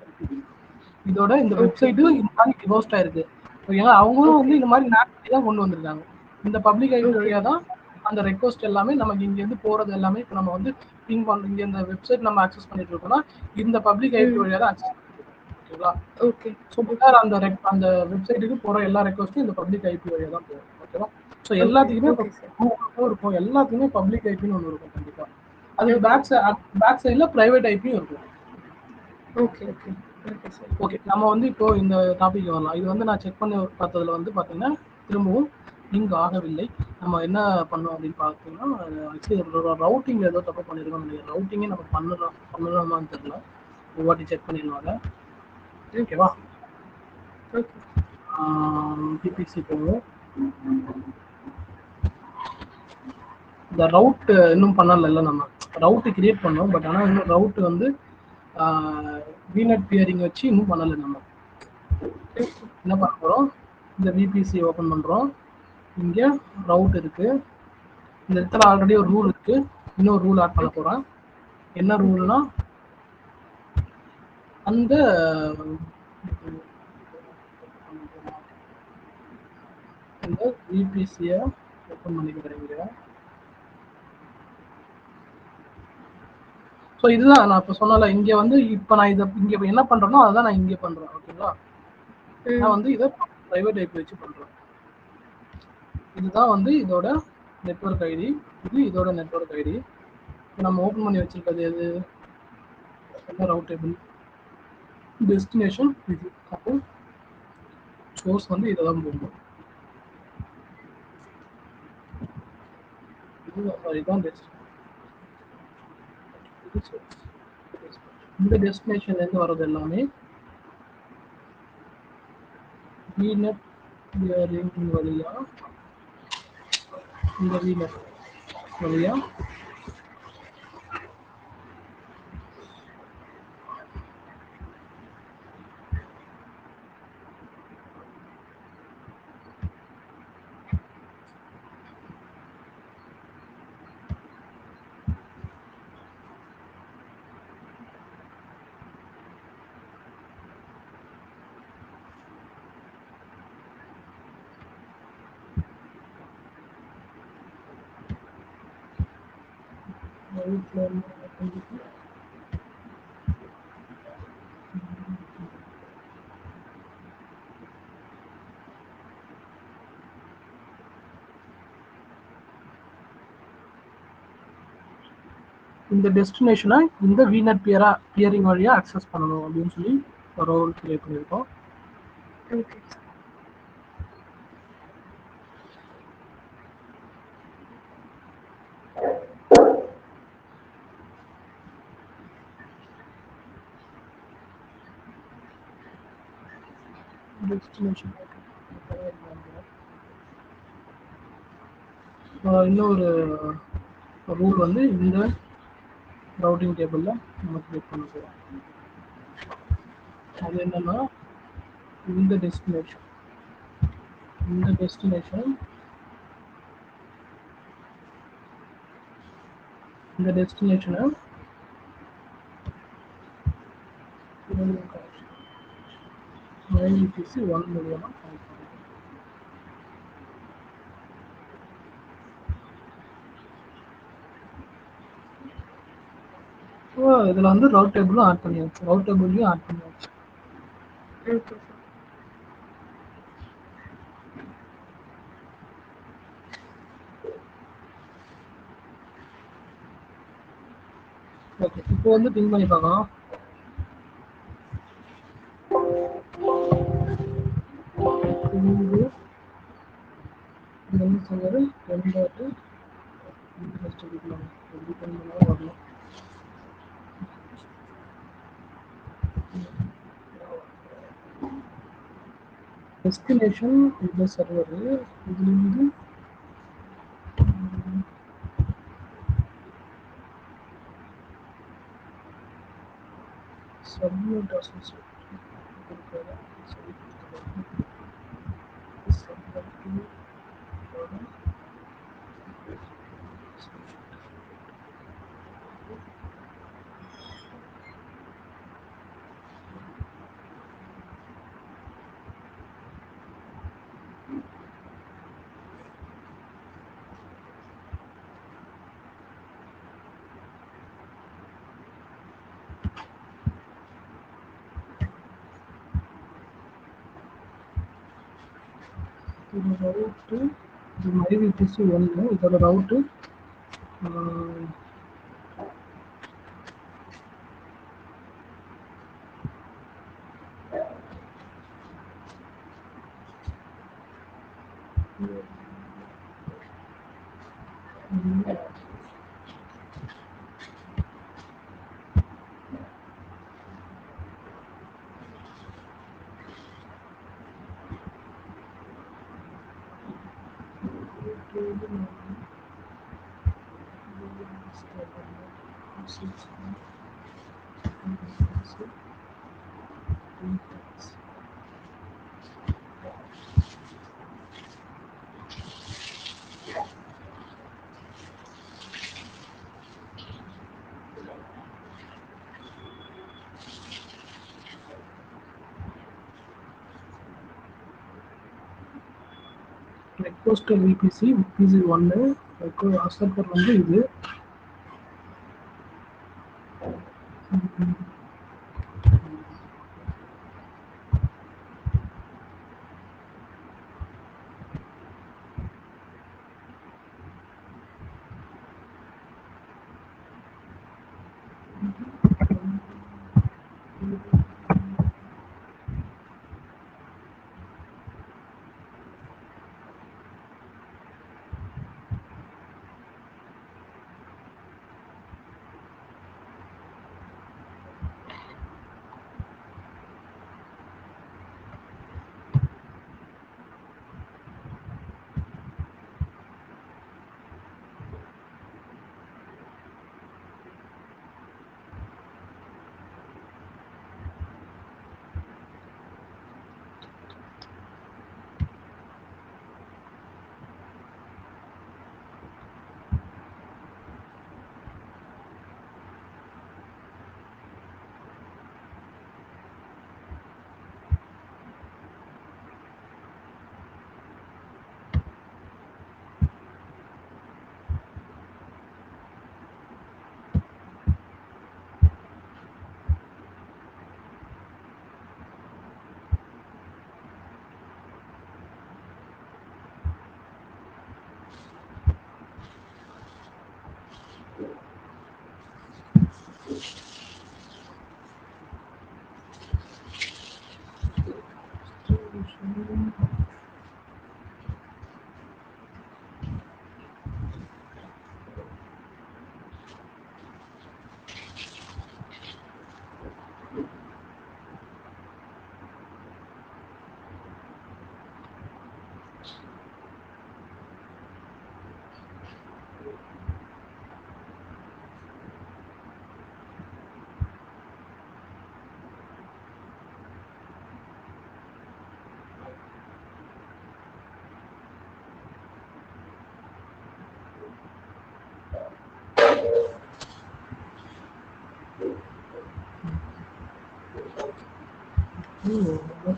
இதோட இந்த வெப்சைட்டு இந்த மாதிரி ஹோஸ்ட் ஆயிருக்கு. ஓகேங்களா? அவங்களும் வந்து இந்த மாதிரி நேட் பண்ணி தான் கொண்டு வந்திருக்காங்க. இந்த பப்ளிக் ஐபி வழியா தான் அந்த ரெக்வஸ்ட் எல்லாமே நமக்கு இங்க இருந்து போறது எல்லாமே இப்போ நம்ம வந்து பிங் பண்ண இங்க இந்த வெப்சைட் நம்ம அக்சஸ் பண்ணிட்டு இருக்கோம்னா இந்த பப்ளிக் ஐபி வழியா தான் அக்சஸ் பண்ணிருக்கோம். ஓகேங்களா? ஸோ அந்த வெப்சைட்டுக்கு போற எல்லா ரெக்வஸ்ட்டும் இந்த பப்ளிக் ஐபி வழியா தான் போகும். ஓகேவா? ஸோ எல்லாத்துக்குமே இருக்கும், எல்லாத்துக்குமே பப்ளிக் ஐபின்னு ஒன்று இருக்கும் கண்டிப்பா. அதுக்கு பேக் சைட்ல பிரைவேட் ஐபியும் இருக்கும். ஓகே, நம்ம வந்து இப்போ இந்த டாபிக் வரலாம். இது வந்து நான் செக் பண்ணி பார்த்ததுல வந்து பார்த்தீங்கன்னா திரும்பவும் லிங்க் ஆகவில்லை. நம்ம என்ன பண்ணோம் அப்படின்னு பார்த்தீங்கன்னா, ஆக்சுவலி ரவுட்டிங் ஏதோ தப்பு பண்ணியிருக்கோம். ரவுட்டிங்கே நம்ம பண்ணலாமான்னு தெரியல. ஒரு வாட்டி செக் பண்ணிடலாம். ஓகேவா? பிபிசி போவோம். இந்த ரவுட் இன்னும் பண்ணல. நம்ம ரவுட் கிரியேட் பண்ணோம், பட் ஆனால் இன்னும் ரவுட் வந்து விநெட் பியரிங் வச்சு இன்னும் பண்ணலை. நம்ம என்ன பண்ண போகிறோம், இந்த விபிசி ஓப்பன் பண்ணுறோம். இங்கே ரவுட் இருக்கு, இந்த இடத்துல ஆல்ரெடி ஒரு ரூல் இருக்கு, இன்னொரு ரூல் ஆட் பண்ண போகிறேன். என்ன ரூல்னா, அந்த இந்த விபிசியை ஓப்பன் பண்ணிக்கிறேன் இங்கே. ஸோ இதுதான் நான் இப்போ சொன்னல, இங்கே வந்து இப்போ நான் இதை இங்கே என்ன பண்ணுறேனோ அதுதான் நான் இங்கே பண்ணுறேன். ஓகேங்களா? நான் வந்து இதை பிரைவேட் ஐபி வச்சு பண்ணுறேன். இதுதான் வந்து இதோட நெட்வொர்க் ஐடி, இது இதோட நெட்வொர்க் ஐடி. நம்ம ஓப்பன் பண்ணி வச்சிருக்கிறது எது, என்ன ரவுட் டேபிள், டெஸ்டினேஷன் இது. அப்போ சோர்ஸ் வந்து இதை தான் போகும். இதுதான் இந்த டெஸ்டினேஷன்லேருந்து வர்றது எல்லாமே VNet peering வழியா இந்த VNet வழியா இந்த டெஸ்டினேஷனை இந்த VNet பியரிங் வழியா அக்சஸ் பண்ணணும் அப்படின்னு சொல்லி ரோல் கிரியேட் பண்ணியிருக்கோம்.
ஓகே.
டெஸ்டினேஷன் இன்னொரு ரூல் வந்து இந்த ரவுட்டிங் டேபிளில் நம்ம கிரியேட் பண்ண போகிறோம். அது என்னன்னா இந்த டெஸ்டினேஷனை IPC 1 மூலியமா இதில் வந்து ரவுட் டேபிளும் ஆட் பண்ணியாச்சு. ரவுட் டேபிள்லையும் ஆட் பண்ணியாச்சு.
Okay sir.
ஓகே, இப்போ வந்து பிங் பண்ணி பார்க்கலாம். சொன்னது 10 வரணும். டெஸ்டினேஷன் இந்த சர்வர் இதுலேருந்து சப்மிட் அசோசியேட் ரவுட்டு இது MyVPC 1. இதோட ரவுட்டு ரெக்வஸ்ட் VPC 1 அக்செப்டர் வந்து இது. என்ன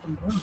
பண்றேன்?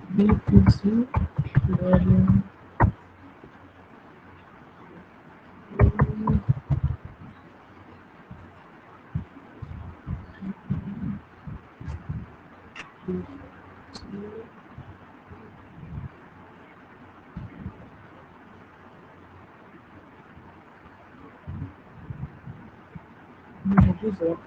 BPC learning. What is that?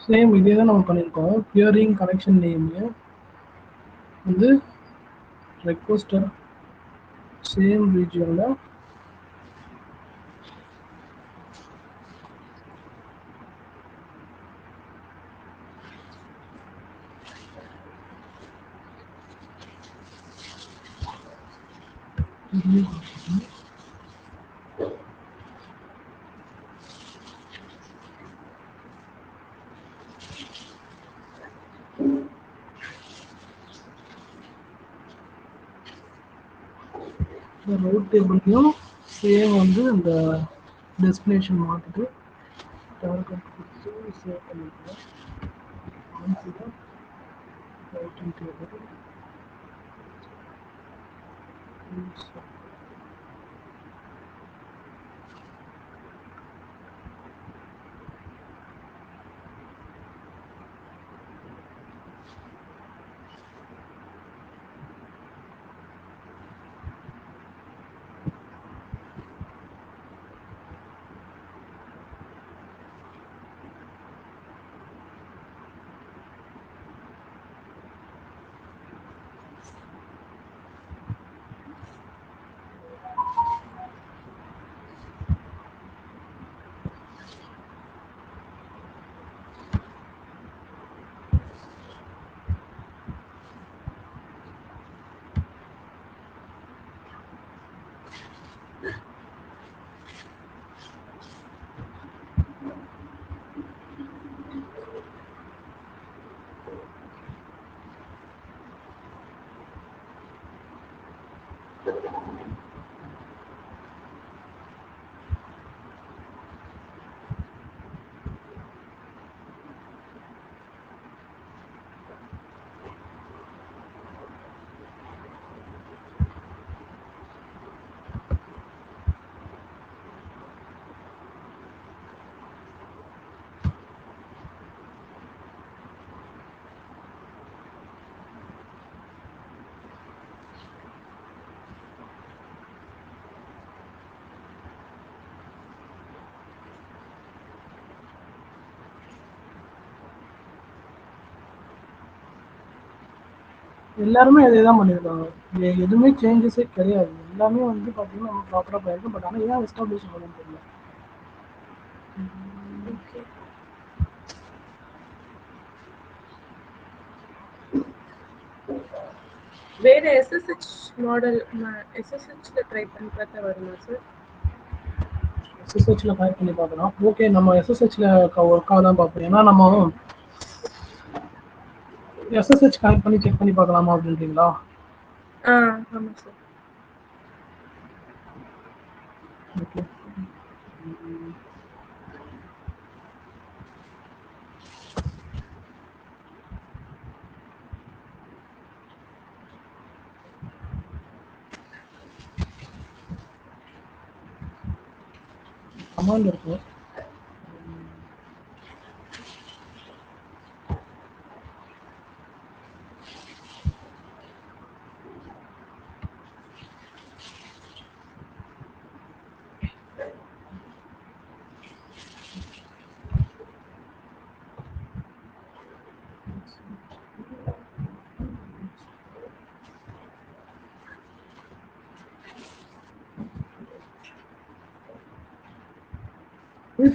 Same இதே தான் நம்ம பண்ணியிருக்கோம். பியரிங் கனெக்ஷன் நேம் வந்து ரெக்வஸ்டர் சேம் ரீஜியனில் ரவுட் டேபிளையும் சேம் வந்து இந்த டெஸ்டினேஷன் மாற்றிட்டு டார்கெட் கொடுத்து சேவ் பண்ணிக்கலாம். ரைட்டிங் டேபிள் எல்லாருமே அதே தான் பண்ணியிருக்காங்க. எதுவுமே சேஞ்சஸே கிடையாது. எல்லாமே வந்து பார்த்தீங்கன்னா நம்ம ப்ராப்பராக போயிருக்கு. பட் ஆனால் ஏன் எஸ்டாப்ளிஷ் ஆகுதுன்னு தெரியல.
ஓகே. வேற SSH மாடல் SSHல ட்ரை பண்ணி பார்த்தா வருமா சார்?
SSHல ட்ரை பண்ணி பார்க்கலாம். ஓகே, நம்ம SSHல ஒர்க் ஆகுதான் பார்ப்போம். ஏன்னா நம்ம SSH கனெக்ட் பண்ணி செக் பண்ணி பார்க்கலாமா அப்படின்றீங்களா?
ஆமாம் சார்.
ஓகே. கமாண்ட் இருக்கு.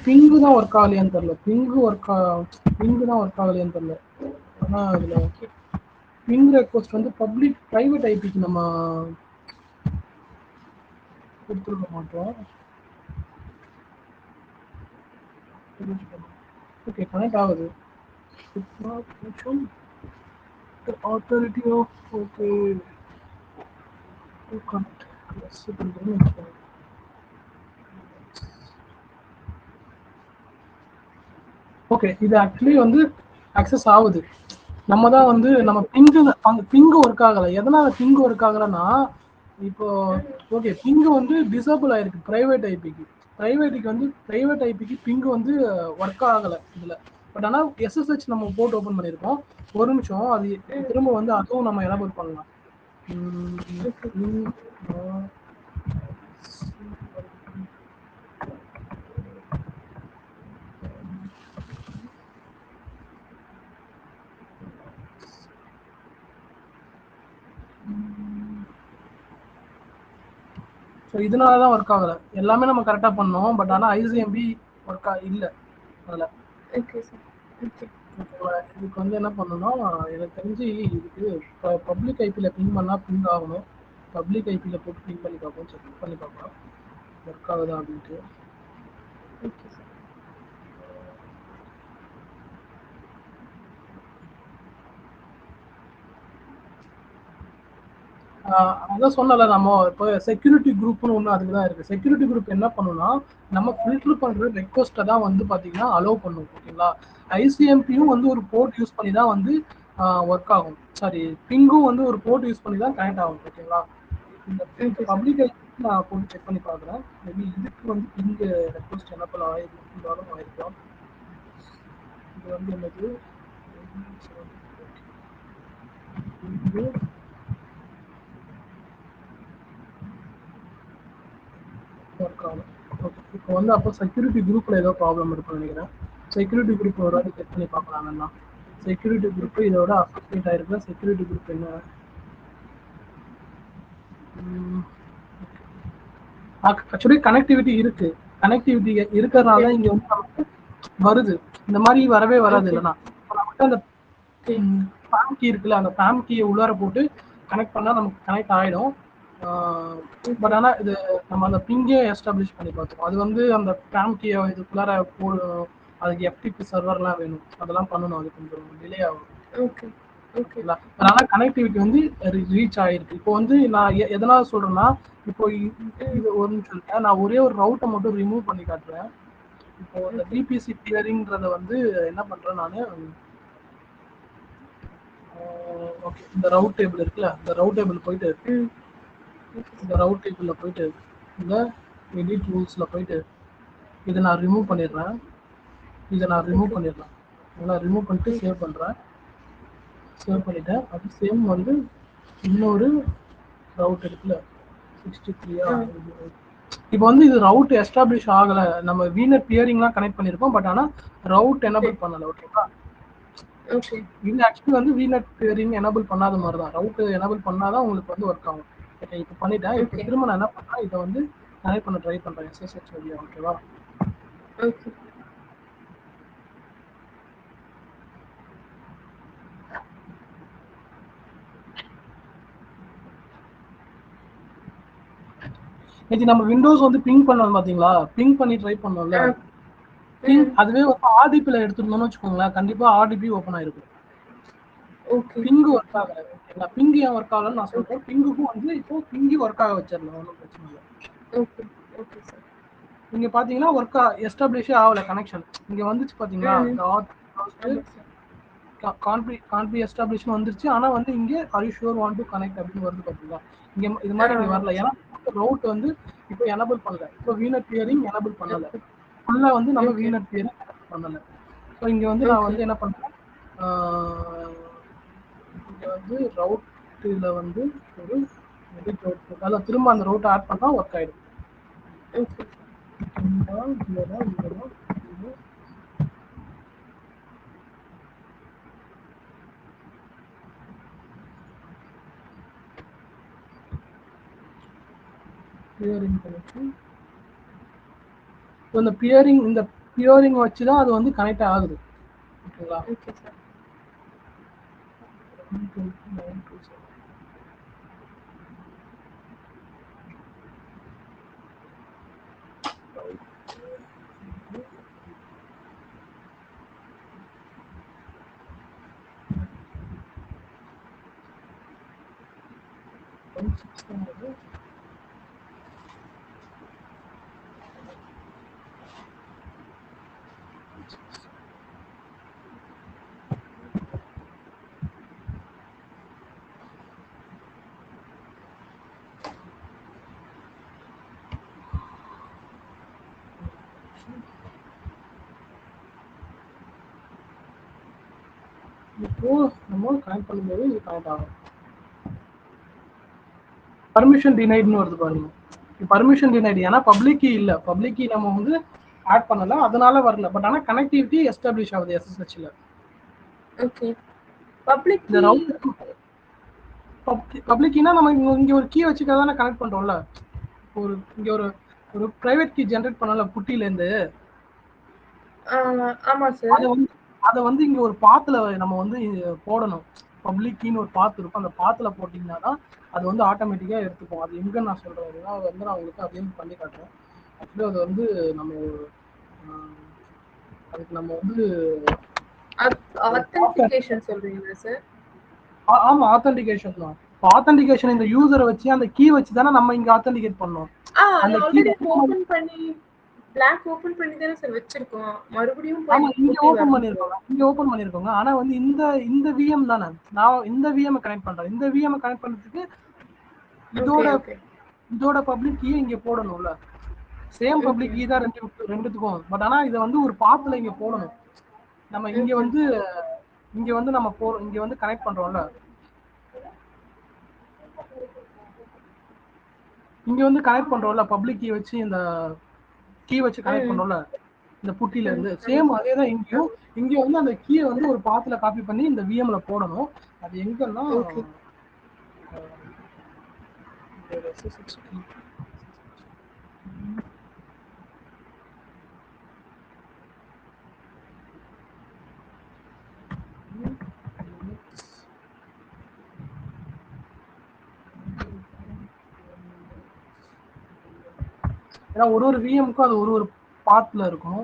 பிங்கு தான் ஒர்க் ஆகலையான்னு தெரியல. பிங்கு தான் ஒர்க் ஆகலையான்னு தெரியல. ஆனால் அதில் பிங் ரெக்வஸ்ட் வந்து பப்ளிக் ப்ரைவேட் ஐபிக்கு நம்ம கொடுத்துருக்க மாட்டோம். ஓகே, கனெக்ட் ஆகுது. authority of okay to connect. Yes, okay, இது ஆக்சுவலி வந்து அக்சஸ் ஆகுது. நம்ம தான் வந்து நம்ம அந்த பிங்கு ஒர்க் ஆகலை. எதனால பிங்கு ஒர்க் ஆகலைன்னா, இப்போ ஓகே பிங்கு வந்து டிசேபிள் ஆயிருக்கு பிரைவேட் ஐபிக்கு. பிரைவேட் ஐபிக்கு பிங்கு வந்து ஒர்க் ஆகலை இதில். பட் ஆனால் எஸ்எஸ்ஹெச் நம்ம போட்டு ஓப்பன் பண்ணியிருக்கோம். ஒரு நிமிஷம், அது திரும்ப வந்து அதுவும் நம்ம எனபிள் பண்ணலாம். ஸோ இதனால தான் ஒர்க் ஆகலை. எல்லாமே நம்ம கரெக்டாக பண்ணோம். பட் ஆனால் ஐசிஎம்பி ஒர்க் இல்லை அதில். இதுக்கு வந்து என்ன பண்ணணும்னா, எனக்கு தெரிஞ்சு இதுக்கு பப்ளிக் ஐபியில் பிங் பண்ணால் பிங் ஆகணும். பப்ளிக் ஐபியில் போட்டு பிங் பண்ணி பார்ப்போம், செக் பண்ணி பார்க்கலாம் ஒர்க் ஆகுதா அப்படின்ட்டு. அதான் சொன்னல, நம்ம இப்போ செக்யூரிட்டி குரூப்னு ஒன்று அதுக்கு தான் இருக்குது. செக்யூரிட்டி குரூப் என்ன பண்ணுன்னா, நம்ம ஃபில்டர் பண்ணுற ரெக்வஸ்ட்டை தான் வந்து பார்த்தீங்கன்னா அலோவ் பண்ணும். ஓகேங்களா? ஐசிஎம்பியும் வந்து ஒரு போர்ட் யூஸ் பண்ணி தான் வந்து ஒர்க் ஆகும். சாரி, பிங்கும் வந்து ஒரு போர்ட் யூஸ் பண்ணி தான் கனெக்ட் ஆகும். ஓகேங்களா? இந்த பப்ளிக் நான் போட்டு செக் பண்ணி பார்க்குறேன். மேபி இதுக்கு வந்து பிங் ரெக்வஸ்ட் என்ன பண்ண ஆயிருக்கலாம். இது வந்து என்னது ஒர்க் ஆகும். ஓகே, இப்போ வந்து அப்போ செக்யூரிட்டி குரூப்பில் ஏதோ ப்ராப்ளம் இருக்குன்னு நினைக்கிறேன். செக்யூரிட்டி குரூப் ஒரு வாட்டி செக் பண்ணி பார்க்கலாம். வேணா செக்யூரிட்டி குரூப் இதோட அசோசியேட் ஆயிருக்குன்னா செக்யூரிட்டி குரூப் என்ன ஆக்சுவலி கனெக்டிவிட்டி இருக்கு. கனெக்டிவிட்டி இருக்கிறதுனால தான் இங்கே வந்து நமக்கு வருது. இந்த மாதிரி வரவே வராது. இல்லைன்னா நமக்கு அந்த பேம் கீ இருக்குல்ல, அந்த பேம் கீயை உள்ளார போட்டு கனெக்ட் பண்ணால் நமக்கு கனெக்ட் ஆகிடும். பட் ஆனால் இது நம்ம அந்த பிங்கே எஸ்டாப்ளிஷ் பண்ணி பார்த்தோம். அது வந்து அந்த பேம் கீயை இதுக்குள்ளார அதுக்கு எஃப்டிபி சர்வர்லாம் வேணும். அதெல்லாம் பண்ணணும். அது கொஞ்சம் டிலே ஆகும்.
Okay okay.
அதனால கனெக்டிவிட்டி வந்து ரீச் ஆயிருக்கு. இப்போ வந்து நான் எதனால சொல்றேன்னா, இப்போ இது ஒரு நிமிஷம் இல்ல, நான் ஒரே ஒரு ரவுட்டை மட்டும் ரிமூவ் பண்ணி காட்டுறேன். இப்போ இந்த
ஓகே.
VPC பியரிங்கிறத வந்து என்ன பண்றேன் நானு, ஓகே இந்த ரவுட் டேபிள் இருக்குல்ல, இந்த ரவுட் டேபிள் போயிட்டு இந்த ரவுட் டேபிள்ல போயிட்டு இந்த எடிட் ரூல்ஸ்ல போயிட்டு இதை நான் ரிமூவ் பண்ணிடுறேன். நான் ரிமூவ் பண்ணிட்டு சேவ் பண்றேன். சேவ் பண்ணிட்டேன். அது சேம் வந்து இன்னொரு ரவுட் இருக்குல்ல 63 இப்போ வந்து இது ரவுட் எஸ்டாப்ளிஷ் ஆகல. நம்ம வீனர் பியரிங்லாம் கனெக்ட் பண்ணிருப்போம். பட் ஆனா ரவுட் எனேபிள் பண்ணல. ஓகேவா?
ஓகே.
இது ஆக்சுவலி வந்து வீனர் பியரிங் எனேபிள் பண்ணாத மாதிரி தான். ரவுட் எனேபிள் பண்ணாதான் உங்களுக்கு வந்து ஒர்க் ஆகும். ஓகே, இப்போ பண்ணிட்டேன். இப்போ திரும்ப நான் என்ன பண்றேன், இதை வந்து கனெக்ட் பண்ண ட்ரை பண்றேன் SSH வழியா. ஓகேவா?
ஓகே.
நேற்று நம்ம விண்டோஸ் வந்து பிங் பண்ணோம் பாத்தீங்களா? பிங் பண்ணி ட்ரை பண்ணோம்ல, பிங் அதுவே வந்து RDPல எடுத்துருந்தோம்னு வச்சுக்கோங்களேன், கண்டிப்பா RDP ஓப்பன் ஆயிருக்கும். பிங் ஒர்க் ஆகல. ஓகேங்களா? பிங் ஏன் ஒர்க் ஆகலன்னு நான் சொல்றேன். பிங்குக்கும் வந்து இப்போ பிங் ஒர்க் ஆக வச்சிடலாம், ஒன்றும் பிரச்சனை இல்லை.
ஓகே. Okay sir.
இங்க பாத்தீங்கன்னா ஒர்க் எஸ்டாப்ளிஷே ஆகல கனெக்ஷன். இங்க வந்துச்சு பாத்தீங்களா, கான்பி எஸ்டாப்ளிஷ் வந்துருச்சு. ஆனா வந்து இங்க are you sure want to connect அப்படின்னு வருது பாத்தீங்களா? இங்க இது மாதிரி இங்க வரல. ஏன்னா ரவுட் வந்து இப்போ எனேபிள் பண்ணல. இப்போ வீனர் பியரிங் எனேபிள் பண்ணல. ஃபுல்லா வந்து நம்ம வீனர் பியரிங் பண்ணல. ஸோ இங்க வந்து நான் வந்து என்ன பண்றேன், இங்க வந்து ரவுட்ல வந்து ஒரு எடிட் ரவுட், அதான் திரும்ப அந்த ரவுட் ஆட் பண்ணா ஒர்க் ஆயிடும். இந்த பியரிங் வச்சுதான் அது வந்து கனெக்ட் ஆகுது. ஓகேங்களா? இப்போ நம்ம கனெக்ட் பண்ணும்போது இது கனெக்ட் ஆகும். பர்மிஷன் டினைட்னு வருது பாருங்க. பர்மிஷன் டினைட் ஏன்னா பப்ளிக் கீ இல்ல, பப்ளிக் கீ நம்ம வந்து ஆட் பண்ணல, அதனால வரல. பட் ஆனா கனெக்டிவிட்டி எஸ்டாப்ளிஷ் ஆகுது SSHல.
ஓகே. பப்ளிக் கீ
பப்ளிக் கீனா நம்ம இங்க ஒரு கீ வச்சுக்க தானே கனெக்ட் பண்றோம்ல. இங்க ஒரு பிரைவேட் கீ ஜெனரேட் பண்ணல புட்டில இருந்து.
ஆமா சார்.
அத வந்து இங்க ஒரு பாத்துல நம்ம வந்து போடணும். பப்ளிக் கீன்னு ஒரு பாத் இருக்கும். அந்த பாத்துல போட்டீங்கன்னா தான் அது வந்து ஆட்டோமேட்டிக்கா எடுத்துக்கும். அது எங்க நான் சொல்றேன் அது வந்து நான் உங்களுக்கு அதையும் பண்ணி காட்டுறேன். ஆக்சுவலி அது வந்து நம்ம அதுக்கு நம்ம வந்து
ஆத்தென்டிகேஷன் சொல்றீங்களா சார்?
ஆமா, ஆத்தென்டிகேஷன் தான். ஆத்தென்டிகேஷன் இந்த யூசரை வச்சு அந்த கீ வச்சு தானே நம்ம இங்க ஆத்தென்டிகேட் பண்ணோம்.
அந்த கீ ஓபன் பண்ணி பிளாக் ஓபன் பண்ணி தானே சார் வச்சிருக்கோம். மறுபடியும்
ஆமா, இங்க ஓபன் பண்ணிருக்கோங்க. ஆனா வந்து இந்த விஎம் தானே நான் இந்த விஎம் கனெக்ட் பண்றேன். இந்த விஎம் கனெக்ட் பண்றதுக்கு இதோட பப்ளிக் கீ இங்க போடணும்ல. சேம் பப்ளிக் கீ தான் ரெண்டுத்துக்கும். பட் ஆனா இத வந்து ஒரு பாத்துல இங்க போடணும். நம்ம இங்க வந்து நம்ம இங்க வந்து கனெக்ட் பண்றோம்ல, இங்க வந்து கனெக்ட் பண்றோம்ல பப்ளிக் கீ வச்சு இந்த கீ வச்சு கனெக்ட் பண்றோம்ல இந்த புட்டில இருந்து. சேம் அதேதான் இங்கேயும். இங்க வந்து அந்த கீயை வந்து ஒரு பாத்துல காப்பி பண்ணி இந்த விஎம்ல போடணும். அது எங்கன்னா ஏன்னா ஒரு விஎம்க்கும் அது ஒரு பாத்துல இருக்கும்.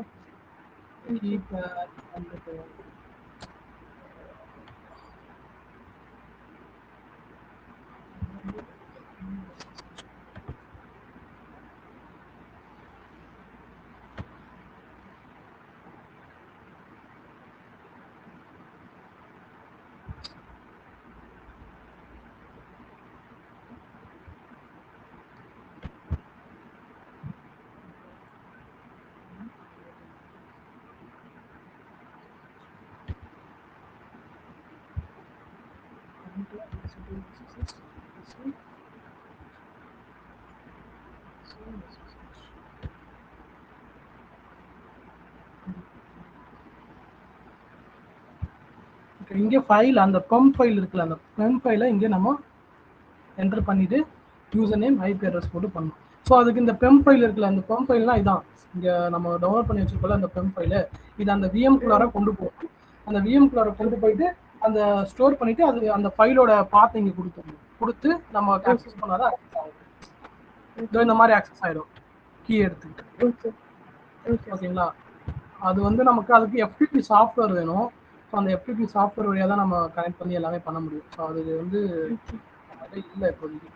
இங்கே ஃபைல் அந்த பெம் ஃபைல் இருக்குல்ல, அந்த பெம் ஃபைலை இங்கே நம்ம என்டர் பண்ணிட்டு யூசர் நேம் ஐபி அட்ரஸ் போட்டு பண்ணணும். ஸோ அதுக்கு இந்த பெம் ஃபைல் இருக்குல்ல, அந்த பெம் ஃபைல்னா இதான் இங்கே நம்ம டவுன்லோட் பண்ணி வச்சுருக்கோம்ல அந்த பெம் ஃபைலு, இது அந்த விஎம்குள்ளார கொண்டு போகும். அந்த விஎம்குள்ளார கொண்டு போயிட்டு அந்த ஸ்டோர் பண்ணிட்டு அது அந்த ஃபைலோட பாத் இங்கே கொடுத்து நம்ம ஆக்சஸ் பண்ணாதான் ஆக்சஸ் ஆகும். இந்த மாதிரி ஆக்சஸ் ஆகிடும் கீ எடுத்துக்கிட்டு. ஓகேங்களா? அது வந்து நமக்கு அதுக்கு எஃப்டிபி சாஃப்ட்வேர் வேணும். ஸோ அந்த எஃப்டிபி சாஃப்ட்வேர் வழியாக தான் நம்ம கனெக்ட் பண்ணி எல்லாமே பண்ண முடியும். ஸோ அது வந்து இல்லை இப்போதைக்கு.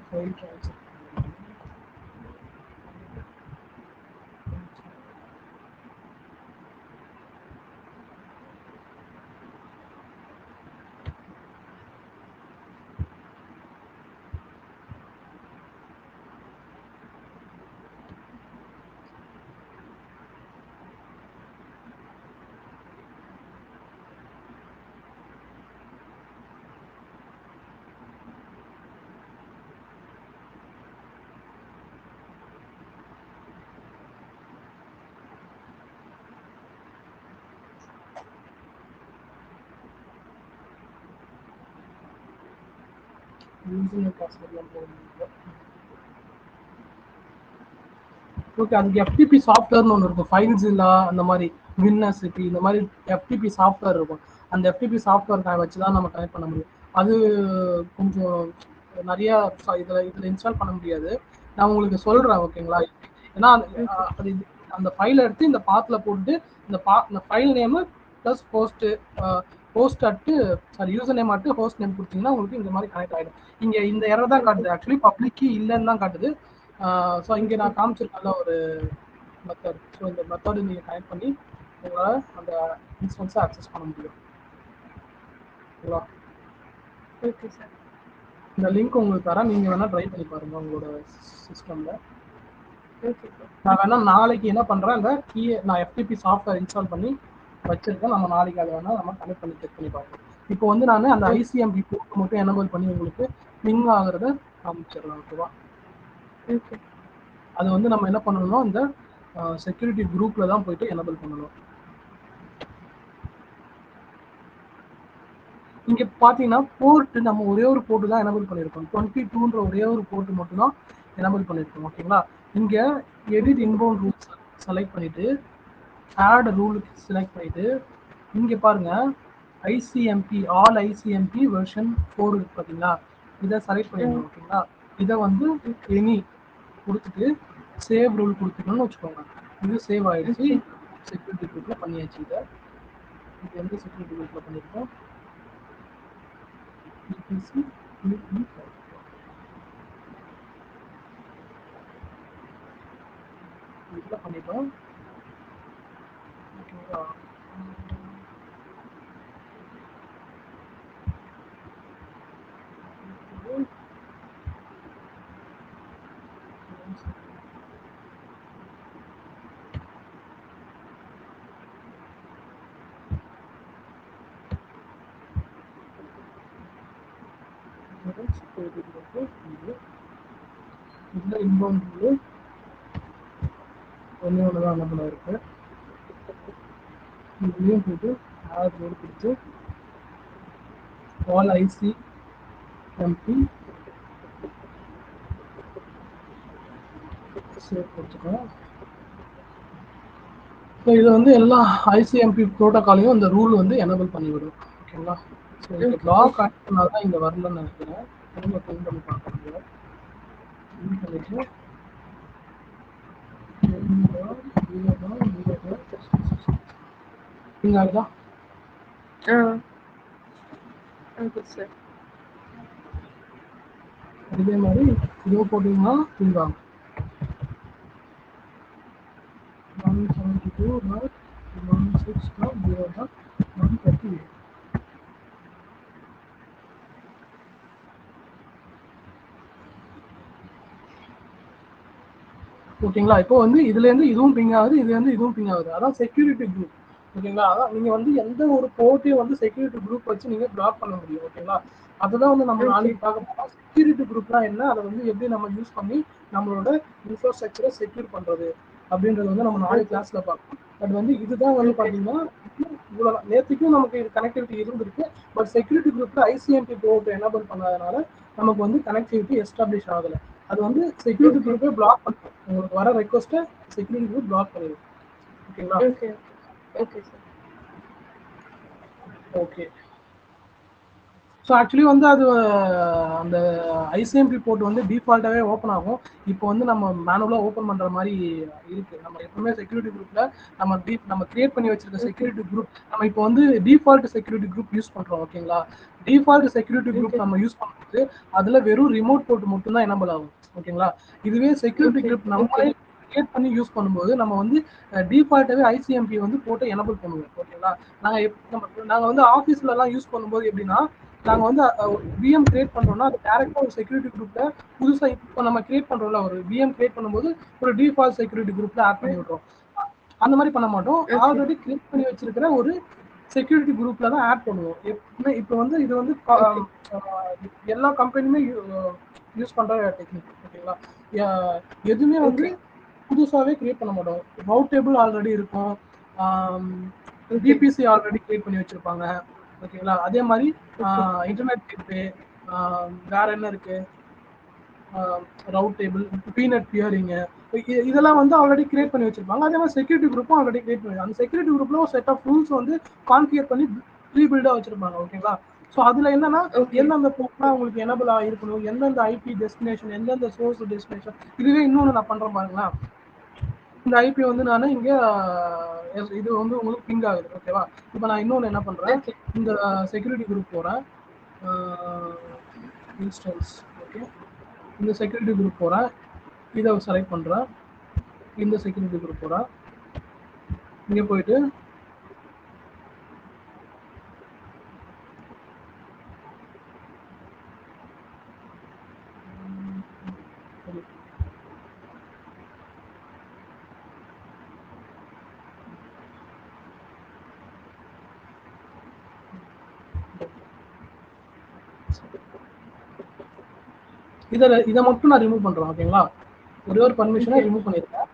File transfer okay. அதுக்கு எஃப்டிபி சாஃப்ட்வேர்னு ஒன்று இருக்கும், ஃபைல்ஸ் இல்லை அந்த மாதிரி வின்னர்சிட்டி இந்த மாதிரி எஃப்டிபி சாஃப்ட்வேர் இருக்கும். அந்த எஃப்டிபி சாஃப்ட்வேர் வச்சு தான் நம்ம கனெக்ட் பண்ண முடியும். அது கொஞ்சம் நிறைய இதில் இன்ஸ்டால் பண்ண முடியாது. நான் உங்களுக்கு சொல்கிறேன் ஓகேங்களா? ஏன்னா அது அந்த ஃபைலை எடுத்து இந்த பாத்தில் போட்டு இந்த file name plus host at sorry user name at host name கொடுத்தீங்கன்னா உங்களுக்கு இந்த மாதிரி கனெக்ட் ஆகிடும். இங்கே இந்த எரர் தான் காட்டுது, ஆக்சுவலி பப்ளிக் கீ இல்லைன்னு தான் காட்டுது. ஸோ இங்கே நான் காமிச்சிருக்கேன்ல ஒரு மெத்தட். ஸோ இந்த மெத்தடு நீங்கள் கனெக்ட் பண்ணி உங்களால் அந்த இன்ஸ்டன்ஸை ஆக்சஸ் பண்ண முடியும். ஓகேவா?
Okay sir.
இந்த லிங்க் உங்களுக்கு தரேன், நீங்கள் வேணால் ட்ரை பண்ணி பாருங்கள் உங்களோட சிஸ்டமில்.
Okay sir.
நான் வேணால் நாளைக்கு என்ன பண்ணுறேன், அந்த கீயை நான் எஃப்டிபி சாஃப்ட்வேர் இன்ஸ்டால் பண்ணி வச்சுருக்கேன். நம்ம நாளைக்கு அதை வேணால் நம்ம கனெக்ட் பண்ணி செக் பண்ணி பார்ப்போம். இப்போ வந்து நான் அந்த ஐசிஎம்பி போர்ட் மட்டும் எனேபிள் பண்ணி உங்களுக்கு பிங் ஆகிறத காமிச்சிடலாம். ஓகேவா?
ஓகே.
அது வந்து நம்ம என்ன பண்ணணும்னா இந்த செக்யூரிட்டி குரூப்பில் தான் போயிட்டு எனேபிள் பண்ணணும். இங்கே பார்த்தீங்கன்னா போர்ட்டு நம்ம ஒரே ஒரு போர்ட்டு தான் எனேபிள் பண்ணியிருக்கோம். 22ன்ற ஒரே ஒரு போர்ட்டு மட்டும் தான் எனேபிள் பண்ணியிருக்கோம். ஓகேங்களா? இங்கே எடிட் இன்பவுண்ட் ரூல்ஸ் செலக்ட் பண்ணிவிட்டு ஆட் ரூலுக்கு செலக்ட் பண்ணிவிட்டு இங்கே பாருங்கள் ஐசிஎம்பி ஆல் ஐசிஎம்பி வெர்ஷன் 4 இருக்கு பார்த்தீங்களா? இதை செலக்ட் பண்ணிடணும். ஓகேங்களா? இதை வந்து எனி கொடுத்துட்டு சேவ் ரூல் கொடுத்துக்கணும்னு வச்சுக்கோங்க. இது சேவ் ஆகிடுச்சு, செக்யூரிட்டி குரூப்பில் பண்ணியாச்சு. இது எந்த செக்யூரிட்டி குரூப்பில் பண்ணியிருக்கோம்? இதில் பண்ணிட்டோம். ஓகேங்களா? இதில் இன்பவுண்ட் ரூல் ஒன்று தான் என்ன இருக்கு. இதுலேயும் போய்ட்டு ஆட் ரூல் கொடுத்து ஆல் ஐசிஎம்பி சேவ் கொடுத்துக்கோம். ஸோ இது வந்து எல்லா ஐசிஎம்பி ப்ரோட்டோக்காலையும் இந்த ரூல் வந்து எனேபிள் பண்ணிவிடும். ஓகேங்களா? ஸோ இந்த பிளாக் ஆட் பண்ணால் தான் இங்கே வரலன்னு நினைக்கிறேன். திரும்ப க்ளீன் பண்ணி பார்க்குறேன். க்ளீன் பண்ணிட்டு இங்கே ஆகுதா?
Okay sir.
இதே மாதிரி இதோ போட்டிங்கன்னா இங்கே 172.16.0 ஓகேங்களா? இப்போ வந்து இதுலேருந்து இதுவும் பிங் ஆகுது, இதுலேருந்து இதுவும் பிங் ஆகுது. அதான் செக்யூரிட்டி குரூப். ஓகேங்களா? அதான் நீங்க வந்து எந்த ஒரு போர்ட்டையும் வந்து செக்யூரிட்டி குரூப் வச்சு நீங்க பிளாக் பண்ண முடியும். ஓகேங்களா? அதுதான் வந்து நம்ம
ஓகே.
நாளைக்கு பார்க்க போறோம். செக்யூரிட்டி குரூப்னா என்ன? அதை வந்து எப்படி நம்ம யூஸ் பண்ணி நம்மளோட இன்ஃப்ராஸ்ட்ரக்சரை செக்யூர் பண்றது அப்படின்றது வந்து நம்ம நாளைக்கு
ஓகே.
கிளாஸ்ல பார்ப்போம். பட் வந்து இதுதான் வந்து
ஓகே.
பாத்தீங்கன்னா இவ்வளவு நேற்றுக்கும் நமக்கு கனெக்டிவிட்டி இருந்திருக்கு. பட் செக்யூரிட்டி குரூப்ல ஐசிஎம்பி போர்ட் எனேபிள் பண்ணாதனால நமக்கு வந்து கனெக்டிவிட்டி எஸ்டாப்ளிஷ் ஆகல. அது வந்து செக்யூரிட்டி
ஓகே.
குரூப்பே பிளாக் பண்ணும். உங்களுக்கு வர ரெக்வஸ்ட்டை செக்யூரிட்டி குரூப் பிளாக் பண்ணிடும். ஓகேங்களா?
Okay. Okay sir.
Okay. So actually வந்து அது அந்த ஐசிஎம்பி போர்ட் வந்து டிஃபால்ட்டாகவே ஓப்பன் ஆகும். இப்போ வந்து நம்ம மேனுவலாக ஓப்பன் பண்ணுற மாதிரி இருக்குது. நம்ம எப்பவுமே செக்யூரிட்டி குரூப்பில் நம்ம கிரியேட் பண்ணி வச்சிருக்க
ஓகே.
செக்யூரிட்டி குரூப் நம்ம இப்போ வந்து டிஃபால்ட் செக்யூரிட்டி குரூப் யூஸ் பண்ணுறோம். ஓகேங்களா? Default security group
okay.
நம்ம யூஸ் பண்ணும்போது அதில் வெறும் ரிமோட் போர்ட் மட்டும்தான் எனேபிள் ஆகும். ஓகேங்களா? இதுவே செக்யூரிட்டி
ஓகே.
குரூப் நம்மளே கிரியேட் பண்ணி யூஸ் பண்ணும்போது நம்ம வந்து டிஃபால்ட்டாகவே ஐசிஎம்பி வந்து போட்டு எனேபிள் பண்ணுவோம். ஓகேங்களா? நாங்கள் வந்து ஆஃபீஸ்லலாம் யூஸ் பண்ணும்போது எப்படின்னா நாங்க வந்து விஎம் கிரியேட் பண்றோம்னா அது டைரக்டா ஒரு செக்யூரிட்டி குரூப்ல புதுசா இப்போ நம்ம கிரியேட் பண்றோம்ல ஒரு விஎம் கிரியேட் பண்ணும்போது ஒரு டிஃபால்ட் செக்யூரிட்டி குரூப்ல ஆட் பண்ணி விடுறோம். அந்த மாதிரி பண்ண மாட்டோம்.
ஓகே.
ஆல்ரெடி கிரியேட் பண்ணி வச்சிருக்கிற ஒரு செக்யூரிட்டி குரூப்ல தான் ஆட் பண்ணுவோம். எப்பவுமே இப்போ வந்து இது வந்து
ஓகே.
எல்லா கம்பெனியுமே யூஸ் பண்ற டெக்னிக். ஓகேங்களா? எதுவுமே வந்து
ஓகே.
புதுசாவே கிரியேட் பண்ண மாட்டோம். ரவுட் டேபிள் ஆல்ரெடி இருக்கும்.
ஓகே.
விபிசி ஆல்ரெடி கிரியேட் பண்ணி வச்சிருப்பாங்க. ஓகேங்களா? அதே மாதிரி
ஓகே.
இன்டர்நெட் கேட்வே, வேற என்ன இருக்கு, ரவுட் டேபிள், பீனட் பியரிங், இதெல்லாம் வந்து ஆல்ரெடி கிரியேட் பண்ணி வச்சிருப்பாங்க. அதே மாதிரி செக்யூரிட்டி குரூப்பும் ஆல்ரெடி கிரியேட் பண்ணி அந்த செக்யூரிட்டி குரூப்ல ஒரு செட் ஆஃப் ரூல்ஸ் வந்து கான்ஃபிகர் பண்ணி ப்ரீ பில்டா வச்சிருப்பாங்க. ஓகேங்களா? ஸோ அதுல என்னன்னா
ஓகே.
எந்தெந்த போர்ட்லாம் உங்களுக்கு எனபிள் ஆகிருக்கணும், எந்தெந்த ஐபி டெஸ்டினேஷன், எந்தெந்த சோர்ஸ் டெஸ்டினேஷன். இதுவே இன்னொன்று நான் பண்றேன் பாருங்களேன். இந்த ஐபி வந்து நான் இங்க இது வந்து உங்களுக்கு பிங் ஆகுது. ஓகேவா? இப்போ நான் இன்னொன்று என்ன பண்றேன்,
ஓகே.
இந்த செக்யூரிட்டி குரூப் போறேன், இன்ஸ்டன்ஸ். ஓகே, இந்த செக்யூரிட்டி குரூப் போறேன், இதை செலக்ட் பண்றேன், இந்த செக்யூரிட்டி குரூப் போறேன், இங்க போயிட்டு இதை மட்டும் நான் ரிமூவ் பண்றேன். ஓகேங்களா? ஒரே ஒரு பர்மிஷனை
ஓகே.
ரிமூவ் பண்ணிருக்கேன்.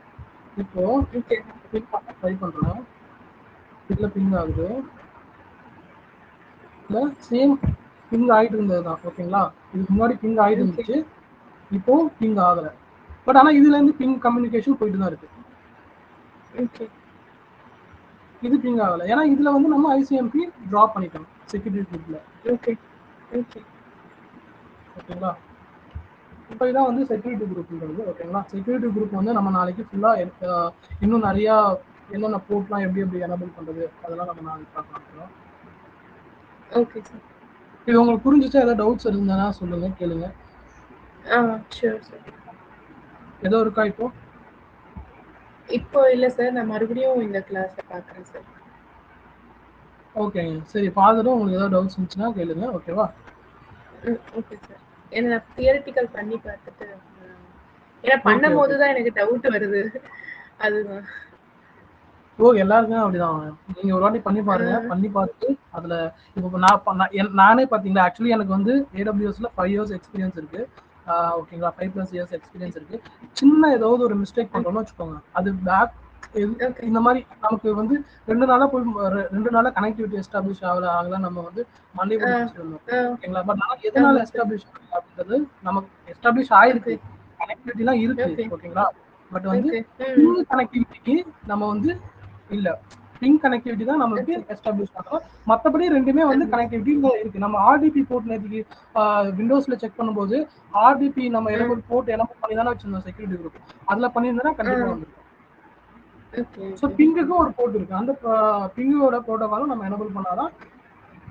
இப்போ
ஓகே.
பிங் பண்ண ட்ரை பண்றேன். இதுல பிங் ஆகுது. இல்ல சேம் பிங் ஆயிட்டு இருந்தது தான். ஓகேங்களா? இதுக்கு முன்னாடி பிங் ஆயிட்டு
ஓகே.
இருந்துச்சு, இப்போ பிங் ஆகல. பட் ஆனா இதுல இருந்து பிங் கம்யூனிகேஷன் போயிட்டு தான் இருக்கு.
ஓகே.
இது பிங் ஆகல. ஏன்னா இதுல வந்து நம்ம ஐசிஎம்பி டிராப் பண்ணிட்டோம் செக்யூரிட்டி குரூப்ல.
ஓகே. ஓகே.
ஓகேங்களா? இப்போ இதான் வந்து செக்யூரிட்டி குரூப்ன்றது. ஓகேங்களா? செக்யூரிட்டி குரூப் வந்து நம்ம நாளைக்கு ஃபுல்லா இன்னும் நிறைய என்னென்ன போர்ட்லாம் எப்படி எப்படி எனபிள் பண்றது அதெல்லாம் நம்ம நாளைக்கு பார்க்கலாம்.
Okay sir.
இது உங்களுக்கு புரிஞ்சுச்சா? ஏதாவது டவுட்ஸ் இருந்தா சொல்லுங்க, கேளுங்க.
Sure sir.
ஏதோ இருக்கா இப்போ?
இப்போ இல்ல சார். நான் மறுபடியும் இந்த கிளாஸ பார்க்குறேன் சார்.
ஓகேங்க. சரி, பார்த்துட்டு உங்களுக்கு ஏதாவது டவுட்ஸ் இருந்துச்சுன்னா கேளுங்க. ஓகேவா?
Okay sir. ஏன்னா நான் தியரிட்டிக்கல் பண்ணி பார்த்துட்டு ஏன்னா பண்ணும்போது தான் எனக்கு டவுட் வருது. அதுதான்.
எல்லாருக்குமே அப்படிதான். நீங்க ஒரு வாட்டி பண்ணி பாருங்க. பண்ணி பார்த்துட்டு அதுல இப்போ நானே பாத்தீங்களா, ஆக்சுவலி எனக்கு வந்து ஏடபிள்யூஎஸ்ல 5 இயர்ஸ் எக்ஸ்பீரியன்ஸ் இருக்கு. ஓகேங்களா? 5+ இயர்ஸ் எக்ஸ்பீரியன்ஸ் இருக்கு. சின்ன ஏதாவது ஒரு மிஸ்டேக் பண்றோம்னு வச்சுக்கோங்க, அது பேக்
ஓகே.
இந்த மாதிரி நமக்கு வந்து 2 நாளா போய் 2 நாளா கனெக்டிவிட்டி எஸ்டாப்ளிஷ் ஆகல நம்ம வந்து மண்டே போட்டு வச்சிருந்தோம். ஓகேங்களா? பட் ஆனா எதனால
ஆமா சார்.
எஸ்டாப்ளிஷ் ஆகல அப்படின்றது நமக்கு எஸ்டாப்ளிஷ் ஆயிருக்கு. கனெக்டிவிட்டிலாம் இருக்கு.
ஓகே.
ஓகேங்களா? பட் வந்து
ஓகே.
பிங் கனெக்டிவிட்டிக்கு நம்ம வந்து இல்ல. பிங் கனெக்டிவிட்டி தான் நமக்கு எஸ்டாப்ளிஷ் ஆகும். மத்தபடி ரெண்டுமே வந்து கனெக்டிவிட்டி இருக்கு. நம்ம ஆர்டிபி போர்ட் நேத்திக்கு விண்டோஸ்ல செக் பண்ணும்போது ஆர்டிபி நம்ம எனபிள் போர்ட் எனபிள் பண்ணி தானே வச்சிருந்தோம் செக்யூரிட்டி குரூப். அதுல பண்ணியிருந்தா கண்டிப்பா வந்திருக்கும்.
ஓகே.
ஸோ பிங்குக்கும் ஒரு போர்ட் இருக்கு. அந்த பிங்கோட ப்ரோட்டோகாலும் நம்ம எனபிள் பண்ணாதான்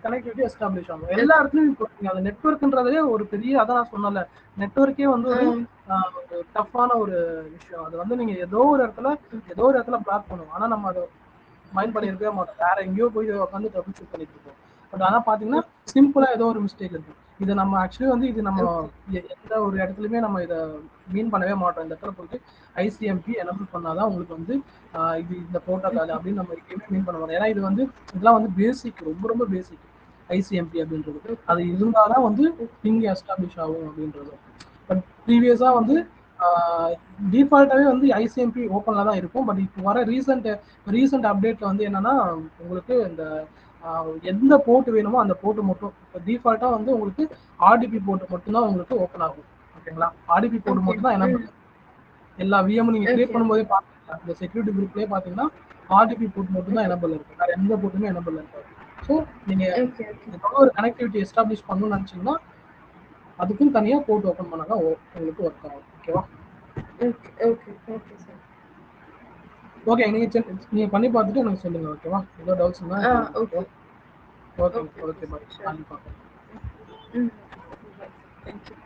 கனெக்டிவிட்டி எஸ்டாப்ளிஷ் ஆகும். எல்லா இடத்துலயும் இப்போ அந்த நெட்வொர்க்ன்றதே ஒரு பெரிய, அதான் நான் சொன்னல, நெட்வொர்க்கே வந்து ஒரு டஃப்பான ஒரு விஷயம். அது வந்து நீங்க ஏதோ ஒரு இடத்துல பிளாக் பண்ணுவோம். ஆனா நம்ம அதை மைண்ட் பண்ணியிருக்கவே மாட்டோம். வேற எங்கேயோ போய் உட்காந்து ட்ரபிள் ஷூட் பண்ணிட்டு இருப்போம். பட் ஆனால் பார்த்தீங்கன்னா சிம்பிளாக ஏதோ ஒரு மிஸ்டேக் இருக்கும். இதை நம்ம ஆக்சுவலி வந்து இது நம்ம எந்த ஒரு இடத்துலையுமே நம்ம இதை மீன் பண்ணவே மாட்டோம். இந்த இடத்துல போயிட்டு ஐசிஎம்பி எனபிள் பண்ணாதான் உங்களுக்கு வந்து இது இந்த ப்ரோட்டோகால் அப்படின்னு நம்ம எங்கேயுமே மீன் பண்ண மாட்டோம். ஏன்னா இது வந்து இதெல்லாம் வந்து பேசிக், ரொம்ப ரொம்ப பேசிக் ஐசிஎம்பி அப்படின்றது. அது இருந்தாதான் வந்து பிங் எஸ்டாப்ளிஷ் ஆகும் அப்படின்றது. பட் ப்ரீவியஸாக வந்து டிஃபால்ட்டாகவே வந்து ஐசிஎம்பி ஓப்பனில் தான் இருக்கும். பட் இப்போ வர ரீசெண்ட் அப்டேட்டில் வந்து என்னன்னா உங்களுக்கு இந்த எந்த போர்ட் வேணுமோ அந்த போர்ட்டு மட்டும் இப்போ டிஃபால்ட்டாக வந்து உங்களுக்கு ஆர்டிபி போர்ட் மட்டும்தான் உங்களுக்கு ஓப்பன் ஆகும். ஓகேங்களா? ஆர்டிபி போர்ட் மட்டும் தான் என்ன எல்லா விஎம் நீங்கள் கிரியேட் பண்ணும்போதே பார்த்தீங்கன்னா இந்த செக்யூரிட்டி குரூப்லேயே பார்த்தீங்கன்னா ஆர்டிபி போர்ட் மட்டும் தான் எனபிள் இருக்கு. வேறு எந்த போர்ட்டுமே எனபிள் இருக்காது. ஸோ நீங்கள் ஏதாவது ஒரு கனெக்டிவிட்டி எஸ்டாப்ளிஷ் பண்ணணும்னு நினச்சிங்கன்னா அதுக்கும் தனியாக போர்ட் ஓப்பன் பண்ணால் தான் உங்களுக்கு ஒர்க் ஆகும். ஓகேவா? ஓகே, நீங்க பண்ணி பார்த்துட்டு எனக்கு சொல்லுங்க. ஓகேவா? ஏதோ டவுட்ஸ் இருந்தா ஓகே ஓகே பாய். நாளைக்கு பார்க்கலாம்.
தேங்க்யூ.